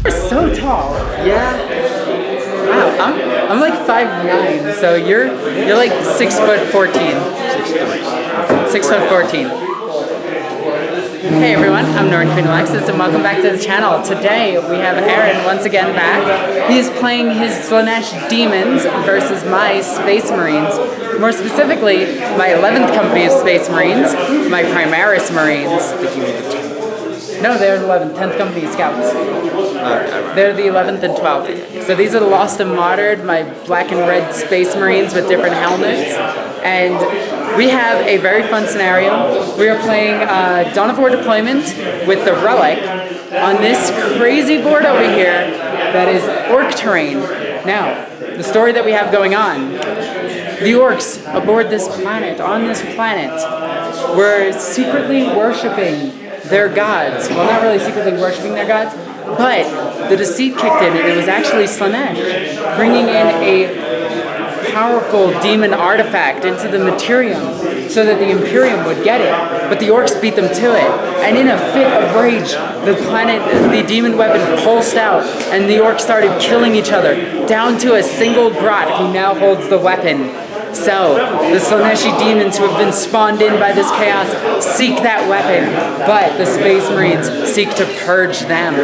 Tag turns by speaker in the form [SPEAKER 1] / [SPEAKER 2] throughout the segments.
[SPEAKER 1] You're so tall.
[SPEAKER 2] Yeah.
[SPEAKER 1] Wow, I'm like 5'9", so you're like 6'14". 6'14". Hey everyone, I'm NornQueenAlexis and welcome back to the channel. Today we have Aaron once again back. He's playing his Slaanesh Daemons versus my Space Marines. More specifically, my 11th company of Space Marines, my Primaris Marines. No, they're the 11th, 10th company Scouts. They're the 11th and 12th. So these are the Lost and Modern, my black and red Space Marines with different helmets. And we have a very fun scenario. We are playing Dawn of War Deployment with the Relic on this crazy board over here that is Orc terrain. Now, the story that we have going on. The Orcs aboard this planet, on this planet, were secretly worshipping their gods. Well, not really secretly worshipping their gods, but the deceit kicked in and it was actually Slaanesh bringing in a powerful demon artifact into the Materium so that the Imperium would get it, but the Orcs beat them to it. And in a fit of rage, the demon weapon pulsed out and the Orcs started killing each other down to a single Grot who now holds the weapon. So, the Slaaneshi demons who have been spawned in by this chaos seek that weapon, but the Space Marines seek to purge them.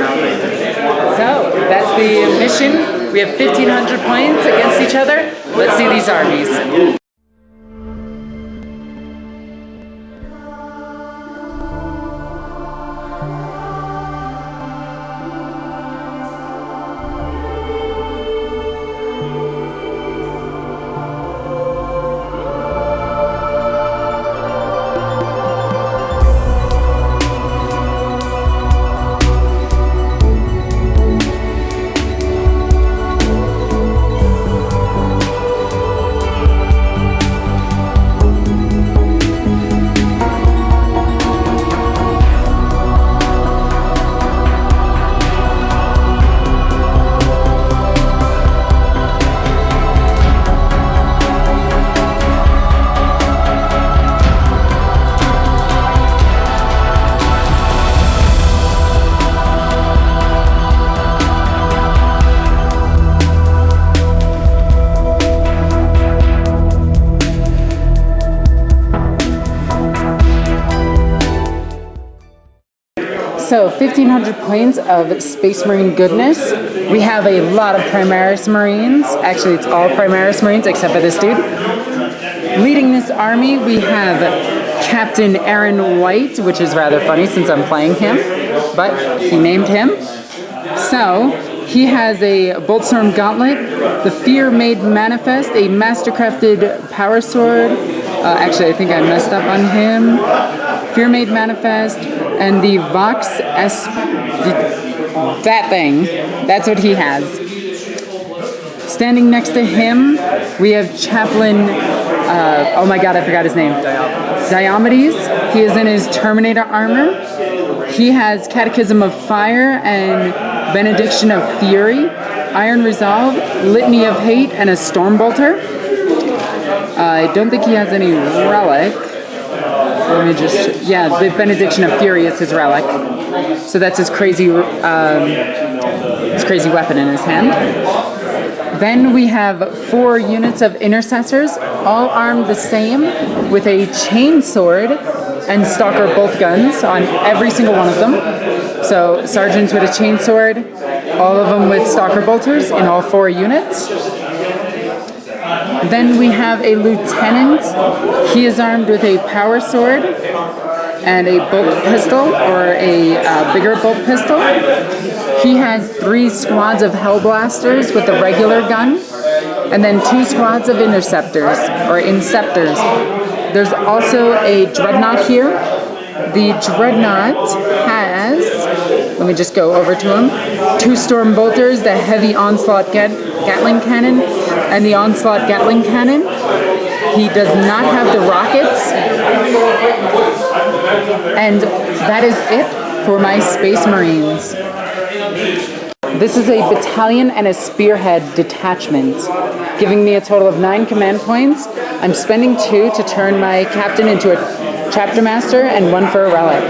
[SPEAKER 1] So, that's the mission. We have 1,500 planes against each other. Let's see these armies. So 1,500 planes of Space Marine goodness. We have a lot of Primaris Marines. Actually, it's all Primaris Marines except for this dude. Leading this army, we have Captain Aaron White, which is rather funny since I'm playing him, but he named him. So he has a Boltstorm Gauntlet, the Fear Made Manifest, a Mastercrafted Power Sword. Actually, I think I messed up on him. Fear Made Manifest, and the Vox S. That thing. That's what he has. Standing next to him, we have Chaplain. Oh my god, I forgot his name. Diomedes. He is in his Terminator armor. He has Catechism of Fire and Benediction of Fury, Iron Resolve, Litany of Hate, and a Stormbolter. I don't think he has any relic. Let me just, yeah, the Benediction of Fury is his relic. So that's his crazy weapon in his hand. Then we have 4 units of Intercessors, all armed the same, with a chain sword and Stalker bolt guns on every single one of them. So sergeants with a chain sword, all of them with Stalker bolters in all 4 units. Then we have a lieutenant. He is armed with a power sword and a bolt pistol, or a bigger bolt pistol. He has 3 squads of Hellblasters with a regular gun, and then 2 squads of Interceptors, or Inceptors. There's also a Dreadnought here. The Dreadnought has, let me just go over to him, 2 Storm Bolters, the Heavy Onslaught Gatling Cannon, and the Onslaught Gatling Cannon. He does not have the rockets. And that is it for my Space Marines. This is a battalion and a spearhead detachment, giving me a total of 9 command points. I'm spending 2 to turn my captain into a chapter master and 1 for a relic.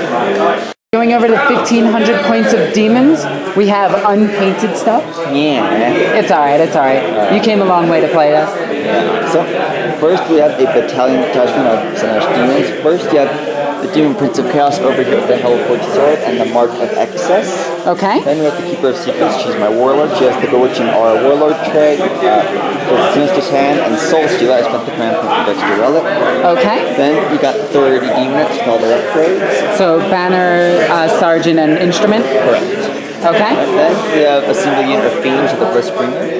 [SPEAKER 1] Going over the 1,500 points of demons, we have unpainted stuff.
[SPEAKER 2] Yeah.
[SPEAKER 1] It's alright, it's alright. You came a long way to play this.
[SPEAKER 2] Yeah. So, first we have a battalion detachment of Slaanesh demons. First you have the Demon Prince of Chaos over here with the Hellforged Sword and the Mark of Excess.
[SPEAKER 1] Okay.
[SPEAKER 2] Then we have the Keeper of Secrets. She's my Warlord. She has the Bewitching Aura Warlord trait, Sinister's Hand, and Soul Stealer. I spent the command point for Dexter Relic.
[SPEAKER 1] Okay.
[SPEAKER 2] Then you got 30 Demons with all their upgrades.
[SPEAKER 1] So Banner, Sergeant, and Instrument?
[SPEAKER 2] Correct.
[SPEAKER 1] Okay.
[SPEAKER 2] And then we have a single unit of Fiends with the Blitzbringer.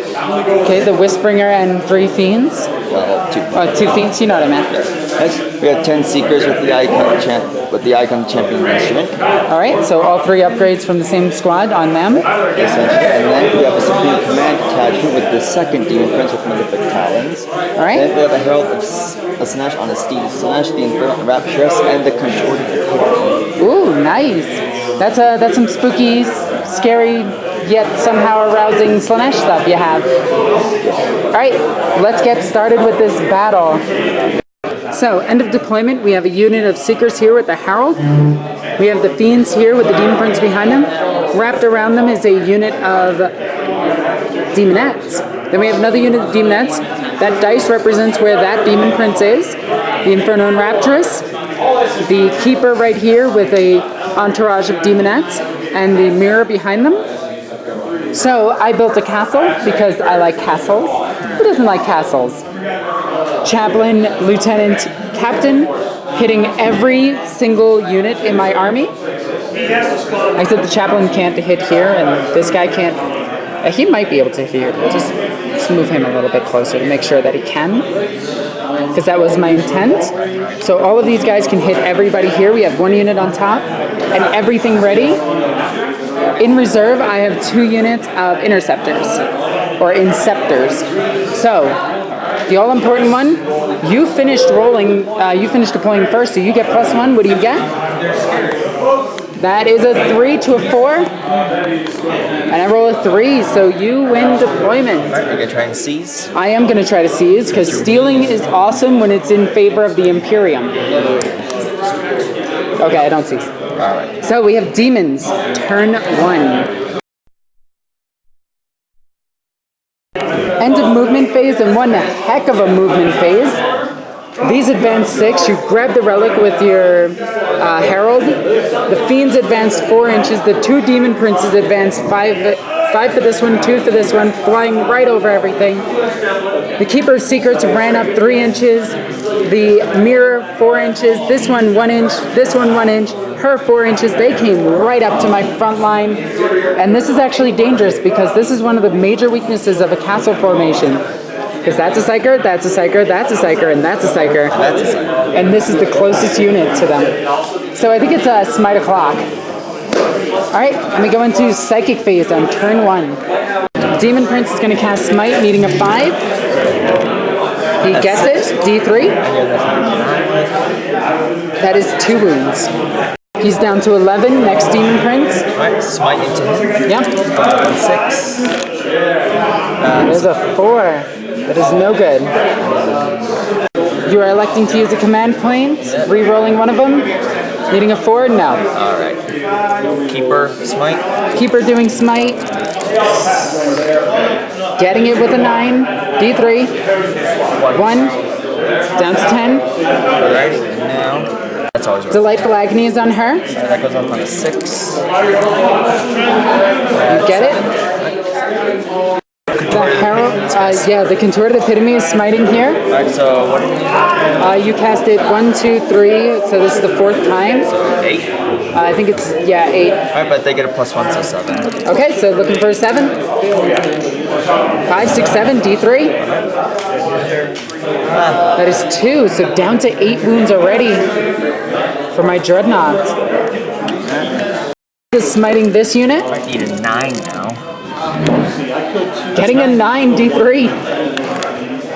[SPEAKER 1] Okay, the Whispringer and 3 Fiends?
[SPEAKER 2] Two.
[SPEAKER 1] Oh, 2 Fiends, you know what I meant.
[SPEAKER 2] Next, we have 10 Seekers with the Icon Champion Instrument.
[SPEAKER 1] Alright, so all 3 upgrades from the same squad on them.
[SPEAKER 2] Essentially. And then we have a Supreme Command Detachment with the second Demon Prince with Malefic Talons.
[SPEAKER 1] Alright.
[SPEAKER 2] Then we have a Herald of Slaanesh on a steed. Slaanesh, the Infernal Rapturous, and the Contorted Epiphany.
[SPEAKER 1] Ooh, nice. That's some spooky, scary, yet somehow arousing Slaanesh stuff you have. Alright, let's get started with this battle. So, end of deployment, we have a unit of Seekers here with the Herald. We have the Fiends here with the Demon Prince behind them. Wrapped around them is a unit of Demonettes. Then we have another unit of Demonettes. That dice represents where that Demon Prince is. The Inferno and Rapturous. The Keeper right here with a entourage of Demonettes. And the mirror behind them. So, I built a castle because I like castles. Who doesn't like castles? Chaplain, Lieutenant, Captain, hitting every single unit in my army. Except the Chaplain can't hit here, and this guy can't. He might be able to hit here. Just move him a little bit closer to make sure that he can. Because that was my intent. So all of these guys can hit everybody here. We have 1 unit on top, and everything ready. In reserve, I have 2 units of Interceptors, or Inceptors. So, the all-important one, you finished deploying first, so you get +1. What do you get? That is a 3 to a 4. And I roll a 3, so you win deployment.
[SPEAKER 2] Alright, you're going to try and seize?
[SPEAKER 1] I am going to try to seize, because stealing is awesome when it's in favor of the Imperium. Okay, I don't seize.
[SPEAKER 2] Alright.
[SPEAKER 1] So we have Demons, turn 1. End of movement phase, and one heck of a movement phase. These advance 6. You grab the relic with your Herald. The Fiends advance 4 inches. The 2 Demon Princes advance 5 for this one, 2 for this one, flying right over everything. The Keeper of Secrets ran up 3 inches. The Mirror 4 inches. This one 1 inch. This one 1 inch. Her 4 inches. They came right up to my front line. And this is actually dangerous because this is one of the major weaknesses of a castle formation. Because that's a Psyker, that's a Psyker, that's a Psyker, and that's a Psyker.
[SPEAKER 2] That's a Psyker.
[SPEAKER 1] And this is the closest unit to them. So I think it's a Smite O'Clock. Alright, let me go into Psychic phase on turn 1. Demon Prince is going to cast Smite, needing a 5. He gets it, D3. That is 2 wounds. He's down to 11, next Demon Prince.
[SPEAKER 2] Alright, smite into him.
[SPEAKER 1] Yep.
[SPEAKER 2] 6.
[SPEAKER 1] There's a 4. That is no good. You are electing to use a command point, re-rolling one of them. Needing a 4? No.
[SPEAKER 2] Alright. Keeper, smite.
[SPEAKER 1] Keeper doing smite. Getting it with a 9. D3. 1. Down to 10.
[SPEAKER 2] Alright, and now... That's always right.
[SPEAKER 1] Delightful Agony is on her.
[SPEAKER 2] That goes up on a 6.
[SPEAKER 1] You get it? The Herald, yeah, the Contorted Epitome is smiting here.
[SPEAKER 2] Alright, so what do you need?
[SPEAKER 1] You cast it 1, 2, 3, so this is the 4th time.
[SPEAKER 2] So 8?
[SPEAKER 1] I think it's, yeah, 8.
[SPEAKER 2] Alright, but they get a +1, so 7.
[SPEAKER 1] Okay, so looking for a 7. 5, 6, 7, D3. That is 2, so down to 8 wounds already for my Dreadnought. Is smiting this unit.
[SPEAKER 2] I need a 9 now.
[SPEAKER 1] Getting a 9, D3.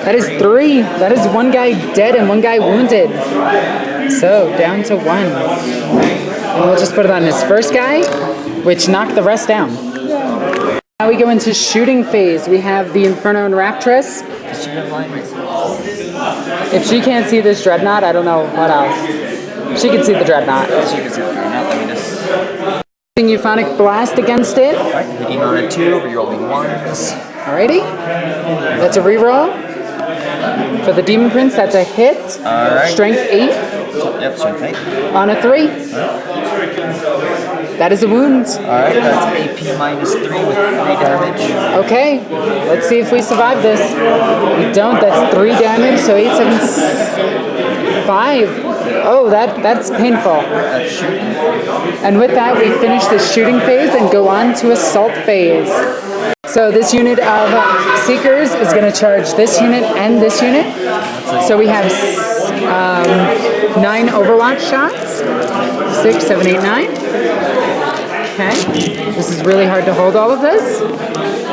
[SPEAKER 1] That is 3. That is 1 guy dead and 1 guy wounded. So, down to 1. And we'll just put it on his first guy, which knocked the rest down. Now we go into shooting phase. We have the Inferno and Raptress. If she can't see this Dreadnought, I don't know what else. She can see the Dreadnought.
[SPEAKER 2] She can see the Dreadnought. Let me just...
[SPEAKER 1] Euphonic Blast against it.
[SPEAKER 2] Alright, hitting on a 2, rerolling 1s.
[SPEAKER 1] Alrighty. That's a reroll. For the Demon Prince, that's a hit.
[SPEAKER 2] Alright.
[SPEAKER 1] Strength 8.
[SPEAKER 2] Yep, strength 8.
[SPEAKER 1] On a 3. That is a wound.
[SPEAKER 2] Alright, that's AP minus 3 with 3 damage.
[SPEAKER 1] Okay, let's see if we survive this. We don't, that's 3 damage, so 8, 7, 5. Oh, that's painful.
[SPEAKER 2] That's shooting.
[SPEAKER 1] And with that, we finish the shooting phase and go on to assault phase. So this unit of Seekers is going to charge this unit and this unit. So we have 9 Overwatch shots. 6, 7, 8, 9. Okay. This is really hard to hold all of this.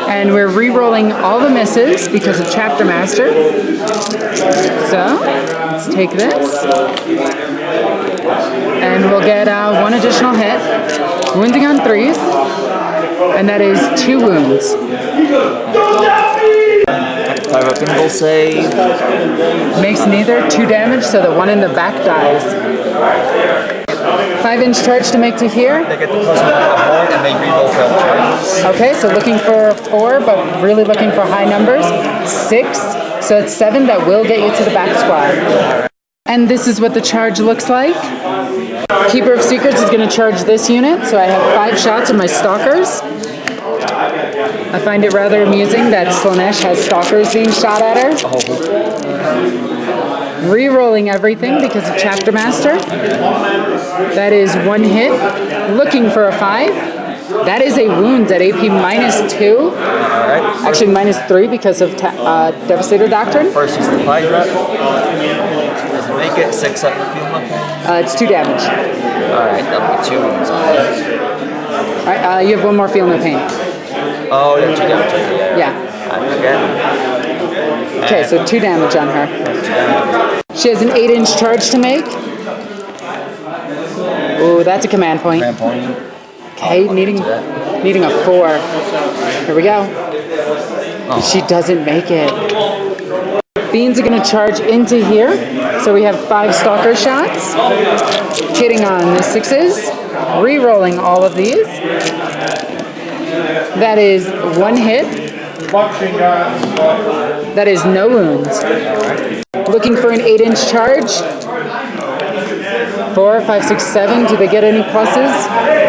[SPEAKER 1] And we're re-rolling all the misses because of Chapter Master. So, let's take this. And we'll get 1 additional hit. Wounding on 3s. And that is 2 wounds.
[SPEAKER 2] 5 up invul save.
[SPEAKER 1] Makes neither 2 damage, so the one in the back dies. 5-inch charge to make to here.
[SPEAKER 2] They get the +1 on the horde and they reroll failed charges.
[SPEAKER 1] Okay, so looking for 4, but really looking for high numbers. 6, so it's 7 that will get you to the back squad. And this is what the charge looks like. Keeper of Secrets is going to charge this unit, so I have 5 shots of my Stalkers. I find it rather amusing that Slaanesh has Stalkers being shot at her. Re-rolling everything because of Chapter Master. That is 1 hit. Looking for a 5. That is a wound at AP minus 2. Actually minus 3 because of Devastator Doctrine.
[SPEAKER 2] First is the 5 rep. Doesn't make it. 6 up for field pain.
[SPEAKER 1] It's 2 damage.
[SPEAKER 2] Alright, that'll be 2 wounds on it.
[SPEAKER 1] Alright, you have 1 more Feel No Pain.
[SPEAKER 2] Oh, yeah, 2 damage.
[SPEAKER 1] Yeah.
[SPEAKER 2] I forget.
[SPEAKER 1] Okay, so 2 damage on her. She has an 8-inch charge to make. Ooh, that's a command point.
[SPEAKER 2] Command point.
[SPEAKER 1] Okay, needing a 4. Here we go.
[SPEAKER 2] Oh.
[SPEAKER 1] She doesn't make it. Fiends are going to charge into here. So we have 5 Stalker shots. Hitting on the 6s. Re-rolling all of these. That is 1 hit. That is no wounds. Looking for an 8-inch charge. 4, 5, 6, 7. Do they get any pluses?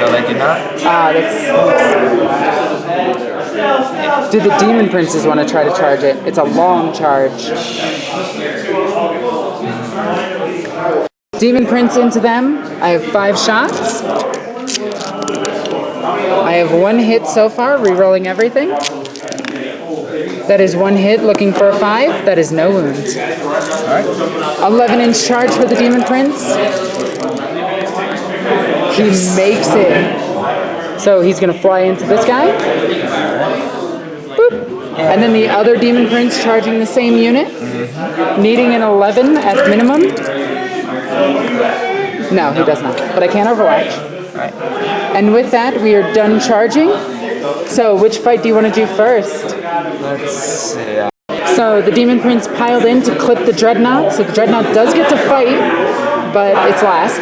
[SPEAKER 2] No, they do not.
[SPEAKER 1] That's... Do the Demon Princes want to try to charge it? It's a long charge. Demon Prince into them. I have 5 shots. I have 1 hit so far, re-rolling everything. That is 1 hit, looking for a 5. That is no wounds.
[SPEAKER 2] Alright.
[SPEAKER 1] 11-inch charge for the Demon Prince. He makes it. So he's going to fly into this guy. Boop. And then the other Demon Prince charging the same unit. Needing an 11 at minimum. No, he does not. But I can overwatch.
[SPEAKER 2] Right.
[SPEAKER 1] And with that, we are done charging. So which fight do you want to do first?
[SPEAKER 2] Let's see.
[SPEAKER 1] So the Demon Prince piled in to clip the Dreadnought. So the Dreadnought does get to fight, but it's last.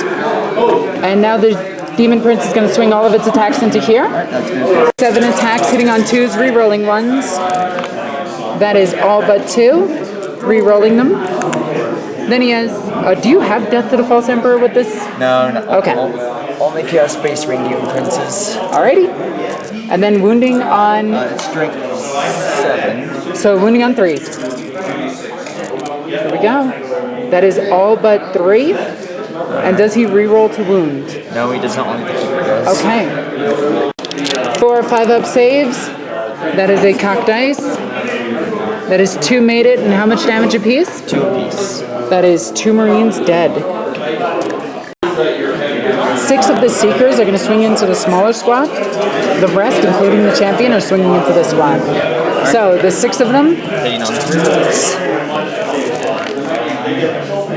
[SPEAKER 1] And now the Demon Prince is going to swing all of its attacks into here. 7 attacks hitting on 2s, re-rolling 1s. That is all but 2. Re-rolling them. Then he has... do you have Death to the False Emperor with this?
[SPEAKER 2] No, no.
[SPEAKER 1] Okay.
[SPEAKER 2] Only Chaos Space Ring Demon Princes.
[SPEAKER 1] Alrighty. And then wounding on...
[SPEAKER 2] Strength 7.
[SPEAKER 1] So wounding on 3s. Here we go. That is all but 3. And does he re-roll to wound?
[SPEAKER 2] No, he does not. Only the Keeper does.
[SPEAKER 1] Okay. 4 or 5 up saves. That is a cocked dice. That is 2 made it, and how much damage apiece?
[SPEAKER 2] 2 apiece.
[SPEAKER 1] That is 2 Marines dead. 6 of the Seekers are going to swing into the smaller squad. The rest, including the champion, are swinging into this squad. So the 6 of them.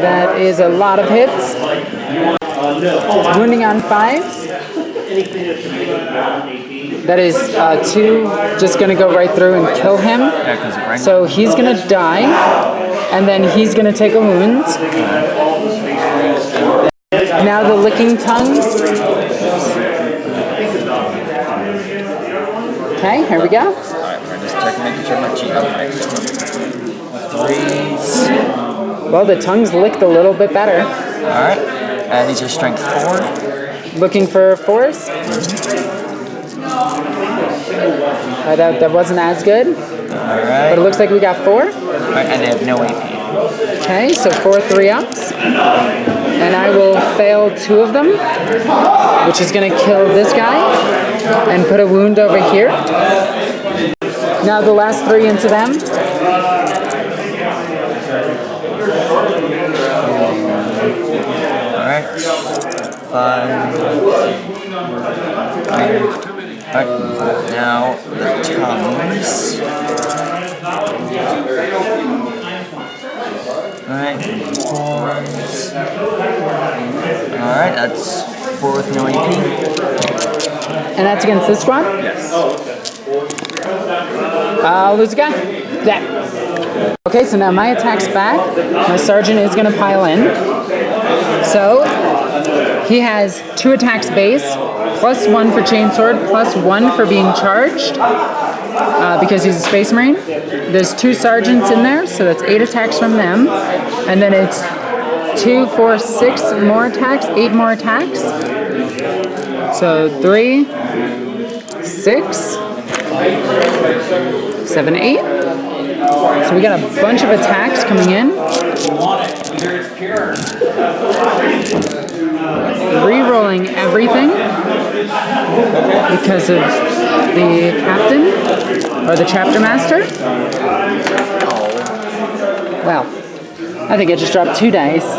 [SPEAKER 1] That is a lot of hits. Wounding on 5s. That is 2 just going to go right through and kill him. So he's going to die. And then he's going to take a wound. Now the Licking Tongues. Okay, here we go.
[SPEAKER 2] Alright, we're just checking, making sure I'm not cheating. Threes.
[SPEAKER 1] Well, the tongues licked a little bit better.
[SPEAKER 2] Alright, and these are strength 4.
[SPEAKER 1] Looking for 4s? That wasn't as good.
[SPEAKER 2] Alright.
[SPEAKER 1] But it looks like we got 4.
[SPEAKER 2] Alright, and they have no AP.
[SPEAKER 1] Okay, so 4 3-ups. And I will fail 2 of them, which is going to kill this guy and put a wound over here. Now the last 3 into them.
[SPEAKER 2] Alright. 5. Alright. Now the tongues. Alright. 4s. Alright, that's 4 with no AP.
[SPEAKER 1] And that's against this squad?
[SPEAKER 2] Yes.
[SPEAKER 1] I'll lose a guy. Yeah. Okay, so now my attack's back. My sergeant is going to pile in. So he has 2 attacks base, plus 1 for chainsword, plus 1 for being charged, because he's a space marine. There's 2 sergeants in there, so that's 8 attacks from them. And then it's 2, 4, 6 more attacks, 8 more attacks. So 3, 6, 7, 8. So we got a bunch of attacks coming in. Re-rolling everything because of the captain or the chapter master. Well, I think I just dropped 2 dice.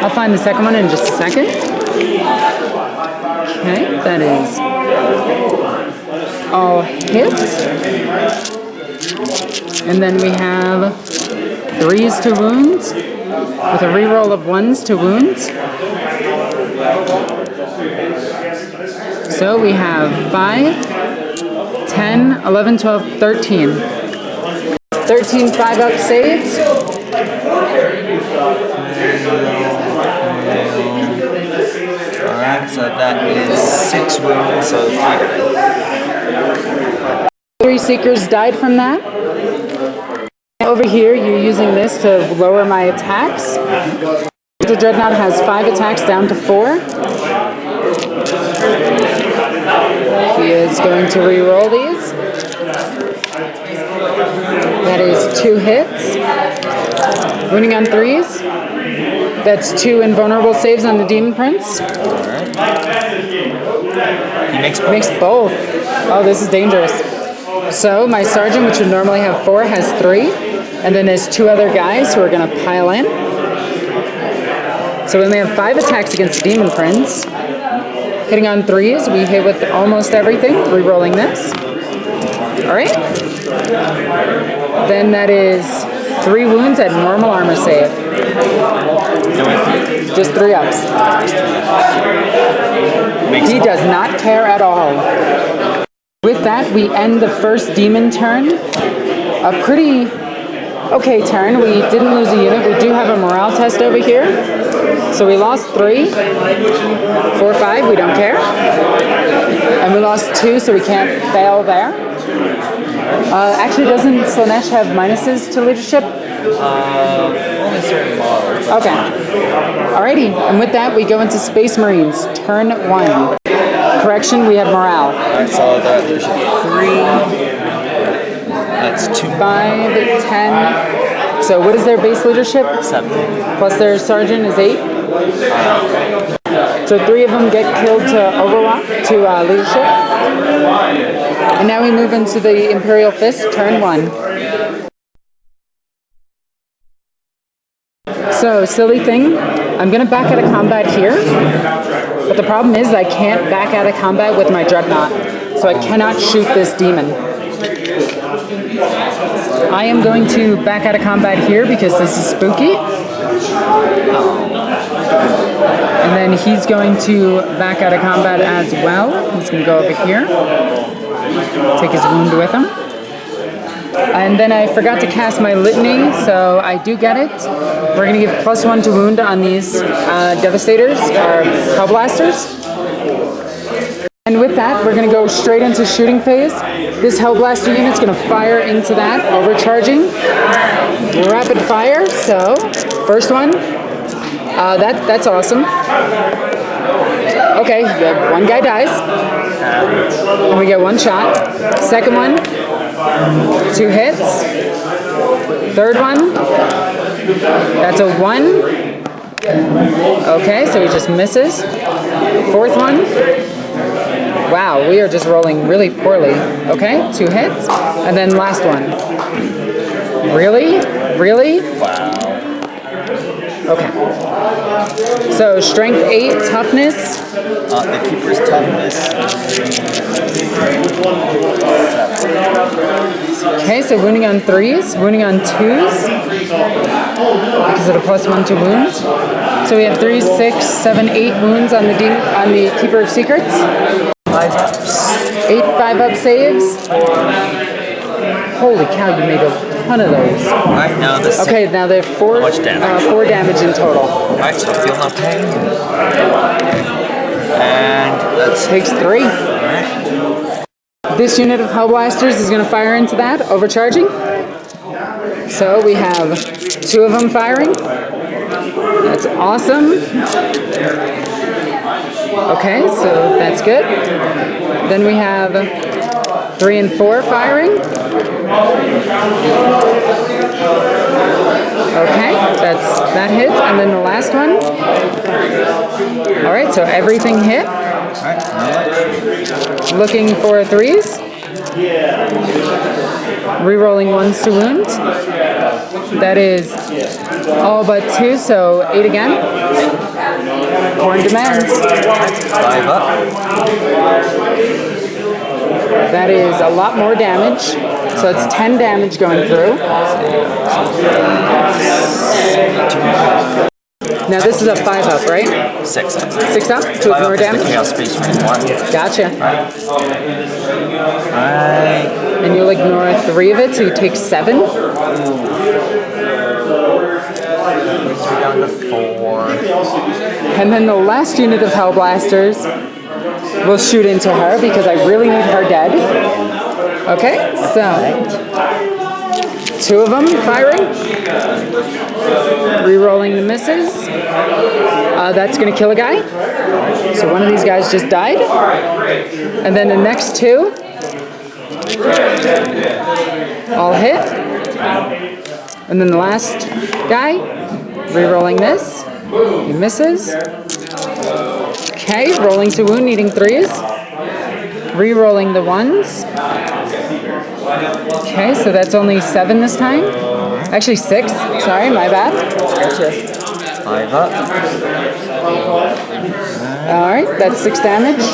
[SPEAKER 1] I'll find the second one in just a second. Okay, that is all hits. And then we have 3s to wounds with a reroll of 1s to wounds. So we have 5, 10, 11, 12, 13. 13 5-up saves.
[SPEAKER 2] Alright, so that is 6 wounds, so 3.
[SPEAKER 1] 3 seekers died from that. Over here, you're using this to lower my attacks. The Dreadnought has 5 attacks down to 4. He is going to re-roll these. That is 2 hits. Wounding on 3s. That's 2 invulnerable saves on the Demon Prince.
[SPEAKER 2] He makes
[SPEAKER 1] both. Oh, this is dangerous. So my sergeant, which would normally have 4, has 3. And then there's 2 other guys who are going to pile in. So we only have 5 attacks against the Demon Prince. Hitting on 3s, we hit with almost everything. Re-rolling this. Alright. Then that is 3 wounds at normal armor save. Just 3-ups. He does not care at all. With that, we end the first demon turn. A pretty okay turn. We didn't lose a unit. We do have a morale test over here. So we lost 3, 4, 5, we don't care. And we lost 2, so we can't fail there. Actually, doesn't Slaanesh have minuses to leadership?
[SPEAKER 2] only certain models.
[SPEAKER 1] Okay. Alrighty, and with that, we go into Space Marines, turn 1. Correction, we have morale.
[SPEAKER 2] Alright, so that leadership 3. That's 2.
[SPEAKER 1] 5, 10. So what is their base leadership?
[SPEAKER 2] 7.
[SPEAKER 1] Plus their sergeant is 8. So 3 of them get killed to overwatch, to leadership. And now we move into the Imperial Fist, turn 1. So, silly thing, I'm going to back out of combat here. But the problem is I can't back out of combat with my Dreadnought. So I cannot shoot this demon. I am going to back out of combat here because this is spooky. And then he's going to back out of combat as well. He's going to go over here. Take his wound with him. And then I forgot to cast my litany, so I do get it. We're going to give +1 to wound on these Devastators, or Hellblasters. And with that, we're going to go straight into shooting phase. This Hellblaster unit's going to fire into that, overcharging. Rapid fire, so first one. That's awesome. Okay, one guy dies. And we get one shot. Second one, 2 hits. Third one, that's a 1. Okay, so he just misses. Fourth one, wow, we are just rolling really poorly. Okay, 2 hits. And then last one. Really? Really?
[SPEAKER 2] Wow.
[SPEAKER 1] Okay. So strength 8, toughness.
[SPEAKER 2] The keeper's toughness.
[SPEAKER 1] Okay, so wounding on 3s, wounding on 2s. Because of the +1 to wound. So we have 3, 6, 7, 8 wounds on the Keeper of Secrets.
[SPEAKER 2] 5 ups.
[SPEAKER 1] 8 5-up saves. Holy cow, you made a ton of those.
[SPEAKER 2] Alright, now this.
[SPEAKER 1] Okay, now they're 4 damage in total.
[SPEAKER 2] Alright, so feel no pain. And that
[SPEAKER 1] Takes 3.
[SPEAKER 2] Alright.
[SPEAKER 1] This unit of Hellblasters is going to fire into that, overcharging. So we have 2 of them firing. That's awesome. Okay, so that's good. Then we have 3 and 4 firing. Okay, that hits. And then the last one. Alright, so everything hit. Looking for 3s. Rerolling 1s to wound. That is all but 2, so 8 again. Corn demands.
[SPEAKER 2] 5 up.
[SPEAKER 1] That is a lot more damage. So it's 10 damage going through. Now this is a 5-up, right?
[SPEAKER 2] 6 up.
[SPEAKER 1] 6 up? 2
[SPEAKER 2] 5
[SPEAKER 1] more
[SPEAKER 2] up is
[SPEAKER 1] damage?
[SPEAKER 2] the Chaos Space Marine 1.
[SPEAKER 1] Gotcha.
[SPEAKER 2] Alright.
[SPEAKER 1] And you'll ignore 3 of it, so you take 7.
[SPEAKER 2] Down to 4.
[SPEAKER 1] And then the last unit of Hellblasters will shoot into her because I really need her dead. Okay, so 2 of them firing. Rerolling the misses. That's going to kill a guy. So one of these guys just died. And then the next 2 all hit. And then the last guy, rerolling this. He misses. Okay, rolling to wound, needing 3s. Rerolling the 1s. Okay, so that's only 7 this time. Actually 6. Sorry, my bad.
[SPEAKER 2] 5 up.
[SPEAKER 1] Alright, that's 6 damage.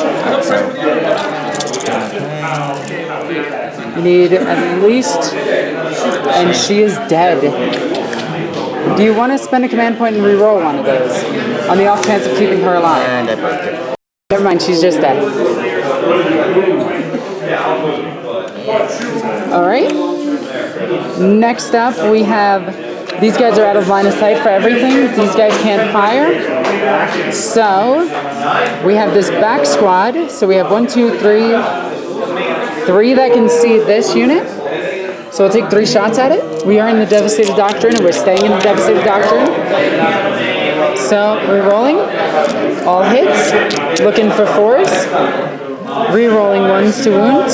[SPEAKER 1] You need at least... And she is dead. Do you want to spend a command point and reroll one of those? On the off chance of keeping her alive?
[SPEAKER 2] And I broke it.
[SPEAKER 1] Never mind, she's just dead. Alright. Next up, we have... These guys are out of line of sight for everything. These guys can't fire. So, we have this back squad. So we have 1, 2, 3... 3 that can see this unit. So we'll take 3 shots at it. We are in the Devastated Doctrine, and we're staying in the Devastated Doctrine. So, we're rolling. All hits. Looking for 4s. Re-rolling 1s to wound.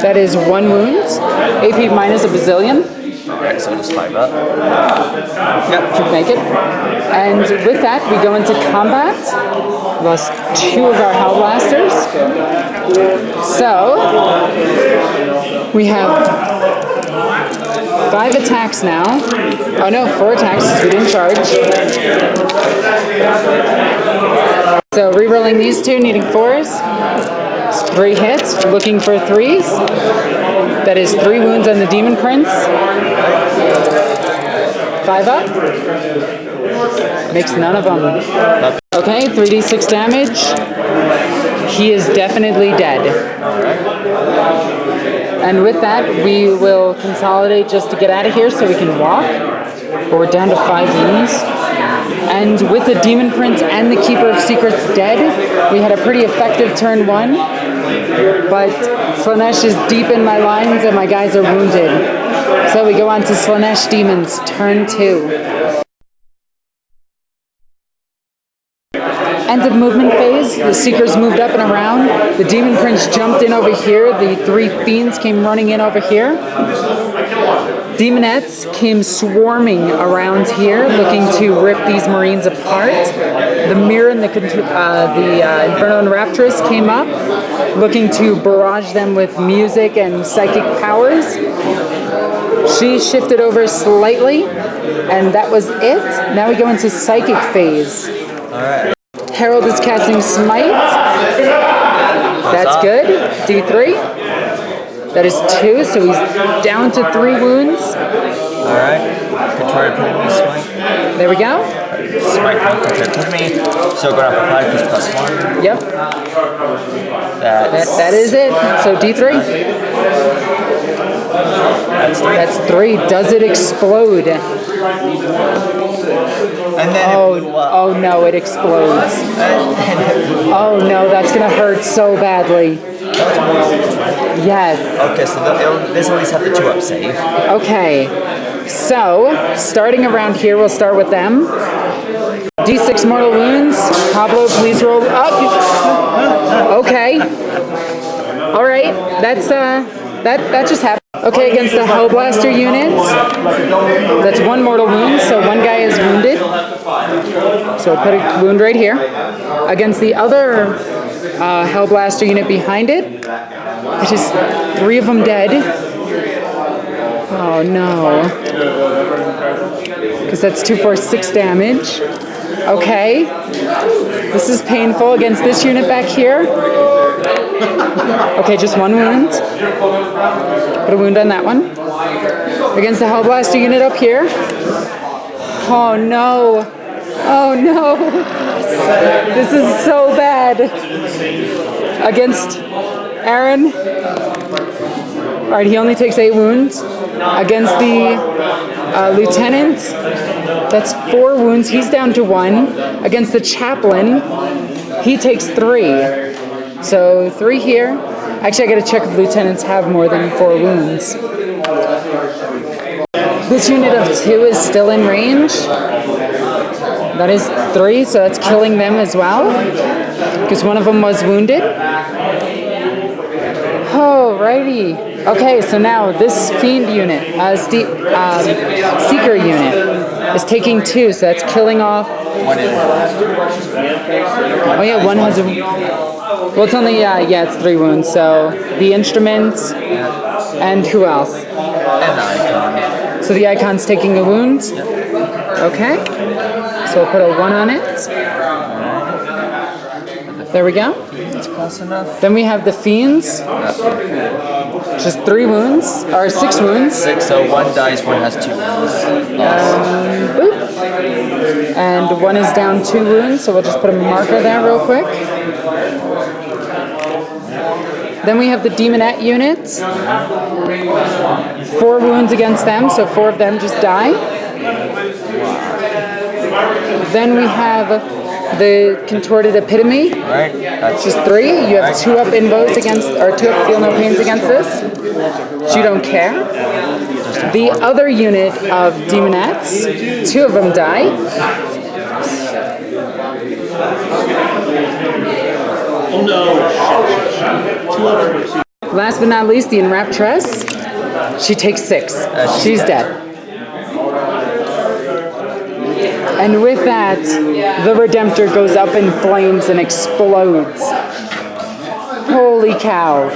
[SPEAKER 1] That is 1 wound. AP minus a bazillion.
[SPEAKER 2] Alright, so just 5 up.
[SPEAKER 1] Yep, should make it. And with that, we go into combat. Lost 2 of our Hellblasters. So, we have 5 attacks now. Oh no, 4 attacks since we didn't charge. So re-rolling these 2, needing 4s. 3 hits, looking for 3s. That is 3 wounds on the Demon Prince. 5 up. Makes none of them. Okay, 3d6 damage. He is definitely dead. And with that, we will consolidate just to get out of here so we can walk. But we're down to 5 wounds. And with the Demon Prince and the Keeper of Secrets dead, we had a pretty effective turn 1. but Slaanesh is deep in my lines and my guys are wounded. So we go on to Slaanesh Demons, turn 2. End of movement phase, the Seekers moved up and around. The Demon Prince jumped in over here. The 3 Fiends came running in over here. Demonettes came swarming around here, looking to rip these Marines apart. The Mirror and the Inferno and Rapturous came up, looking to barrage them with music and psychic powers. She shifted over slightly, and that was it. Now we go into Psychic phase.
[SPEAKER 2] Alright.
[SPEAKER 1] Herald is casting Smite. That's good. D3. That is 2, so he's down to 3 wounds.
[SPEAKER 2] Alright. Control Epitome Smite.
[SPEAKER 1] There we go.
[SPEAKER 2] Smite from Control Epitome. So going off the 5 plus +1.
[SPEAKER 1] Yep. That is it. So D3.
[SPEAKER 2] That's 3.
[SPEAKER 1] That's 3. Does it explode?
[SPEAKER 2] And then
[SPEAKER 1] oh no, it explodes. Oh no, that's gonna hurt so badly. Yes.
[SPEAKER 2] Okay, so this at least have the 2-up save.
[SPEAKER 1] Okay. So, starting around here, we'll start with them. D6 mortal wounds. Pablo, please roll up. Okay. All right. That just happened. Okay, against the Hellblaster units, that's 1 mortal wound, so 1 guy is wounded. So I'll put a wound right here. Against the other Hellblaster unit behind it, it is 3 of them dead. Oh no. Because that's 2, 4, 6 damage. Okay. This is painful against this unit back here. Okay, just 1 wound. Put a wound on that one. Against the Hellblaster unit up here. Oh no. Oh no. This is so bad. Against Aaron. Alright, he only takes 8 wounds. Against the Lieutenant, that's 4 wounds. He's down to 1. Against the Chaplain, he takes 3. So 3 here. Actually, I gotta check if lieutenants have more than 4 wounds. This unit of 2 is still in range. That is 3, so that's killing them as well. Because 1 of them was wounded. Alrighty. Okay, so now this Fiend unit, Seeker unit, is taking 2, so that's killing off. Oh yeah, 1 has a. Well, it's only, it's 3 wounds, so the Instruments, and who else?
[SPEAKER 2] And the Icon.
[SPEAKER 1] So the Icon's taking a wound? Okay. So we'll put a 1 on it. There we go.
[SPEAKER 2] That's close enough.
[SPEAKER 1] Then we have the Fiends. Just 3 wounds, or 6 wounds.
[SPEAKER 2] 6, so 1 dies, 1 has 2 wounds.
[SPEAKER 1] Boop. And 1 is down 2 wounds, so we'll just put a marker there real quick. Then we have the Demonette unit. 4 wounds against them, so 4 of them just die. Then we have the Contorted Epitome.
[SPEAKER 2] Right.
[SPEAKER 1] That's just 3. You have 2-up invos against, or 2-up feel no pains against this. So you don't care. The other unit of Demonettes, 2 of them die. Last but not least, the Enraptress. She takes 6. She's dead. And with that, the Redemptor goes up in flames and explodes. Holy cow.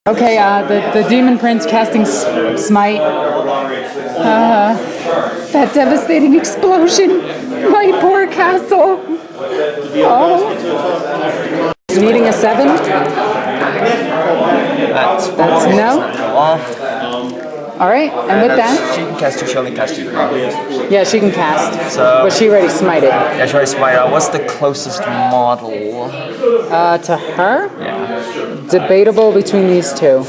[SPEAKER 1] Okay, the Demon Prince casting Smite. That devastating explosion. My poor castle. Oh. Needing a 7? That's no. Alright, and with that...
[SPEAKER 2] She can cast 2, she only cast 2.
[SPEAKER 1] Yeah, she can cast.
[SPEAKER 2] So,
[SPEAKER 1] but she already smited.
[SPEAKER 2] Yeah, she already smited. What's the closest model?
[SPEAKER 1] To her?
[SPEAKER 2] Yeah.
[SPEAKER 1] Debatable between these 2.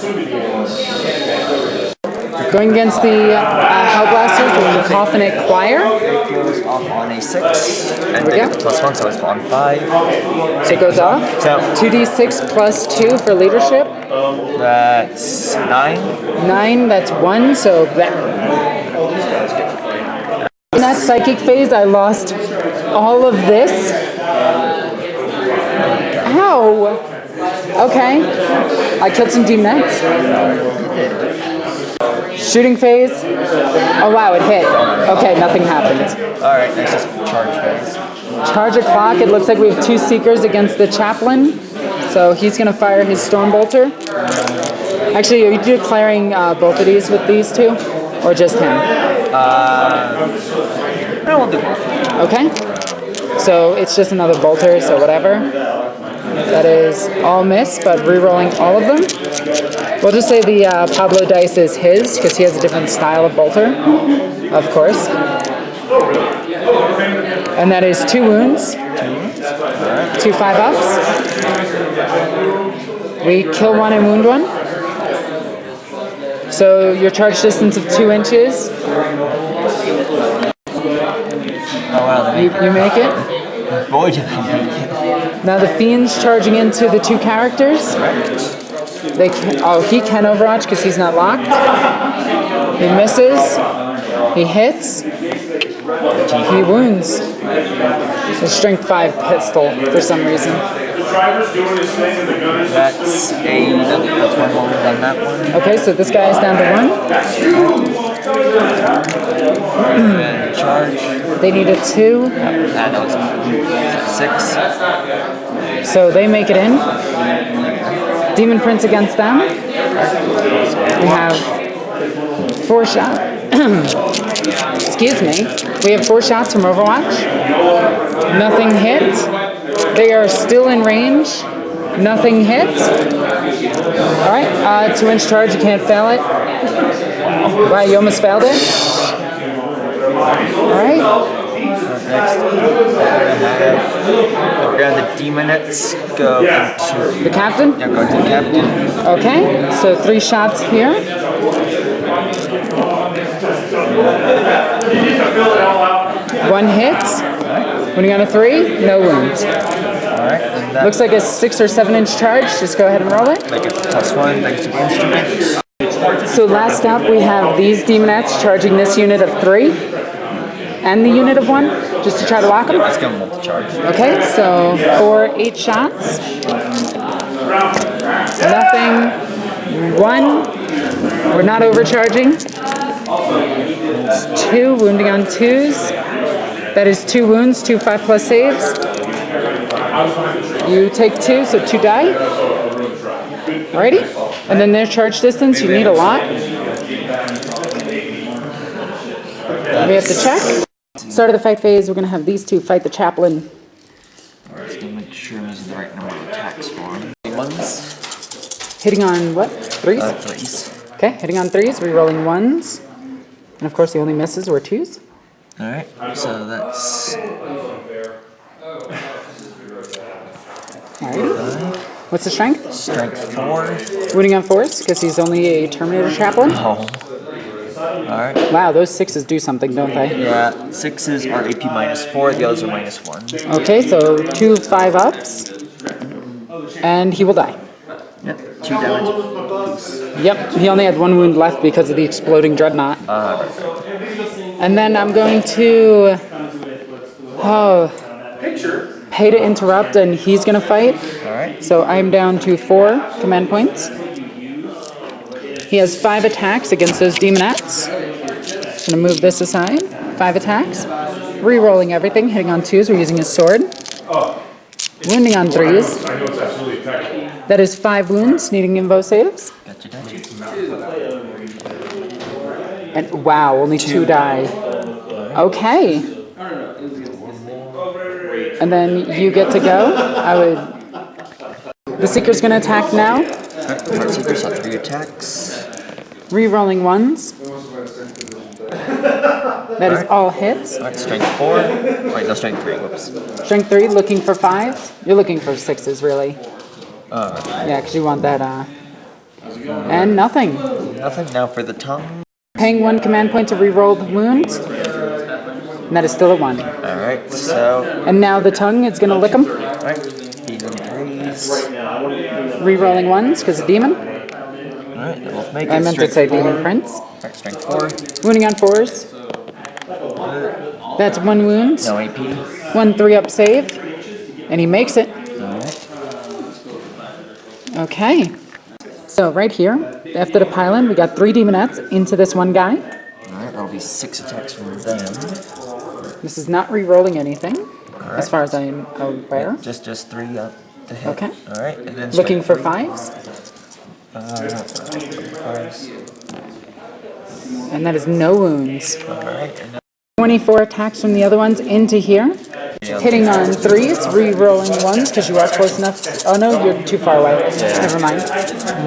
[SPEAKER 1] Going against the Hellblasters with the Cacophonic Choir.
[SPEAKER 2] It goes off on a 6, and they get the +1, so it's on 5.
[SPEAKER 1] So it goes off.
[SPEAKER 2] So
[SPEAKER 1] 2d6 plus 2 for leadership.
[SPEAKER 2] that's 9.
[SPEAKER 1] 9, that's 1, so that. In that psychic phase, I lost all of this. Ow! Okay. I killed some Demonettes. Shooting phase. Oh wow, it hit. Okay, nothing happened.
[SPEAKER 2] Alright, next is charge phase.
[SPEAKER 1] Charge a clock. It looks like we have 2 Seekers against the Chaplain. So he's going to fire his Stormbolter. Actually, are you declaring both of these with these two? Or just him?
[SPEAKER 2] No, we'll do both.
[SPEAKER 1] Okay. So it's just another bolter, so whatever. That is all miss, but re-rolling all of them. We'll just say the Pablo dice is his, because he has a different style of bolter, of course. And that is 2 wounds. 2 5-ups. We kill 1 and wound 1. So your charge distance of 2 inches.
[SPEAKER 2] Oh wow,
[SPEAKER 1] You make it.
[SPEAKER 2] boy did I make it.
[SPEAKER 1] Now the Fiend's charging into the 2 characters. They can, oh, he can Overwatch because he's not locked. He misses. He hits. He wounds. A strength 5 pistol for some reason.
[SPEAKER 2] That's that's 1 more on that one.
[SPEAKER 1] Okay, so this guy is down to 1.
[SPEAKER 2] And charge.
[SPEAKER 1] They need a 2.
[SPEAKER 2] No, it's 6.
[SPEAKER 1] So they make it in. Demon Prince against them. We have 4 shots. Excuse me. We have 4 shots from Overwatch. Nothing hit. They are still in range. Nothing hit. Alright, 2-inch charge, you can't fail it. Wow, you almost failed it. Alright.
[SPEAKER 2] Next, we're gonna have the Demonettes go into
[SPEAKER 1] The captain?
[SPEAKER 2] Yeah, go to the captain.
[SPEAKER 1] Okay, so 3 shots here. One hit. Winning on a 3, no wounds.
[SPEAKER 2] Alright, and that
[SPEAKER 1] Looks like a 6 or 7-inch charge. Just go ahead and roll it.
[SPEAKER 2] make it +1 thanks to the instrument.
[SPEAKER 1] So last up, we have these Demonettes charging this unit of 3 and the unit of 1, just to try to lock them.
[SPEAKER 2] Let's go multi-charge.
[SPEAKER 1] Okay, so 4 8 shots. Nothing. 1. We're not overcharging. It's 2, wounding on 2s. That is 2 wounds, 2 5+ saves. You take 2, so 2 die. Alrighty. And then their charge distance, you need a lot. We have to check. Start of the fight phase, we're going to have these 2 fight the Chaplain.
[SPEAKER 2] Alright, so make sure I'm using the right number of attacks for him. 1s.
[SPEAKER 1] Hitting on what? 3s?
[SPEAKER 2] 3s.
[SPEAKER 1] Okay, hitting on 3s, re-rolling 1s. And of course the only misses were 2s.
[SPEAKER 2] Alright, so that's...
[SPEAKER 1] Alrighty. What's the strength?
[SPEAKER 2] Strength 4.
[SPEAKER 1] Wounding on 4s, because he's only a Terminator Chaplain.
[SPEAKER 2] Oh. Alright.
[SPEAKER 1] Wow, those 6s do something, don't they?
[SPEAKER 2] Yeah, 6s are AP -4, the others are -1.
[SPEAKER 1] Okay, so 2 5-ups. And he will die.
[SPEAKER 2] Yep, 2 damage.
[SPEAKER 1] Yep, he only had 1 wound left because of the exploding dreadnought. And then I'm going to pay to interrupt, and he's going to fight.
[SPEAKER 2] Alright.
[SPEAKER 1] So I'm down to 4 command points. He has 5 attacks against those Demonettes. Going to move this aside. 5 attacks. Re-rolling everything, hitting on 2s. We're using his sword. Wounding on 3s. That is 5 wounds, needing invo saves.
[SPEAKER 2] Gotcha.
[SPEAKER 1] And wow, only 2 die. Okay. And then you get to go. The Seeker's gonna attack now.
[SPEAKER 2] Alright, Seekers have 3 attacks.
[SPEAKER 1] Re-rolling 1s. That is all hits.
[SPEAKER 2] Alright, strength 4. Wait, no, strength 3, whoops.
[SPEAKER 1] Strength 3, looking for 5s. You're looking for 6s, really. Yeah, because you want that, and nothing.
[SPEAKER 2] Nothing now for the tongue.
[SPEAKER 1] Paying 1 command point to reroll the wound. And that is still a 1.
[SPEAKER 2] Alright, so...
[SPEAKER 1] And now the tongue is going to lick him.
[SPEAKER 2] Alright, demon 3s.
[SPEAKER 1] Rerolling 1s because of demon.
[SPEAKER 2] Alright, that will make it.
[SPEAKER 1] I meant to say demon prince.
[SPEAKER 2] Alright, strength 4.
[SPEAKER 1] Wounding on 4s. That's 1 wound.
[SPEAKER 2] No AP.
[SPEAKER 1] 1 3-up save. And he makes it.
[SPEAKER 2] Alright.
[SPEAKER 1] Okay. So right here, after the pylon, we got 3 demonettes into this one guy.
[SPEAKER 2] Alright, that'll be 6 attacks from them.
[SPEAKER 1] This is not re-rolling anything, as far as I'm aware.
[SPEAKER 2] Just 3 up to hit.
[SPEAKER 1] Okay.
[SPEAKER 2] Alright, and then
[SPEAKER 1] Looking for 5s.
[SPEAKER 2] 5s.
[SPEAKER 1] And that is no wounds.
[SPEAKER 2] Alright, and
[SPEAKER 1] 24 attacks from the other ones into here. Hitting on 3s, re-rolling 1s because you are close enough. Oh no, you're too far away. Never mind.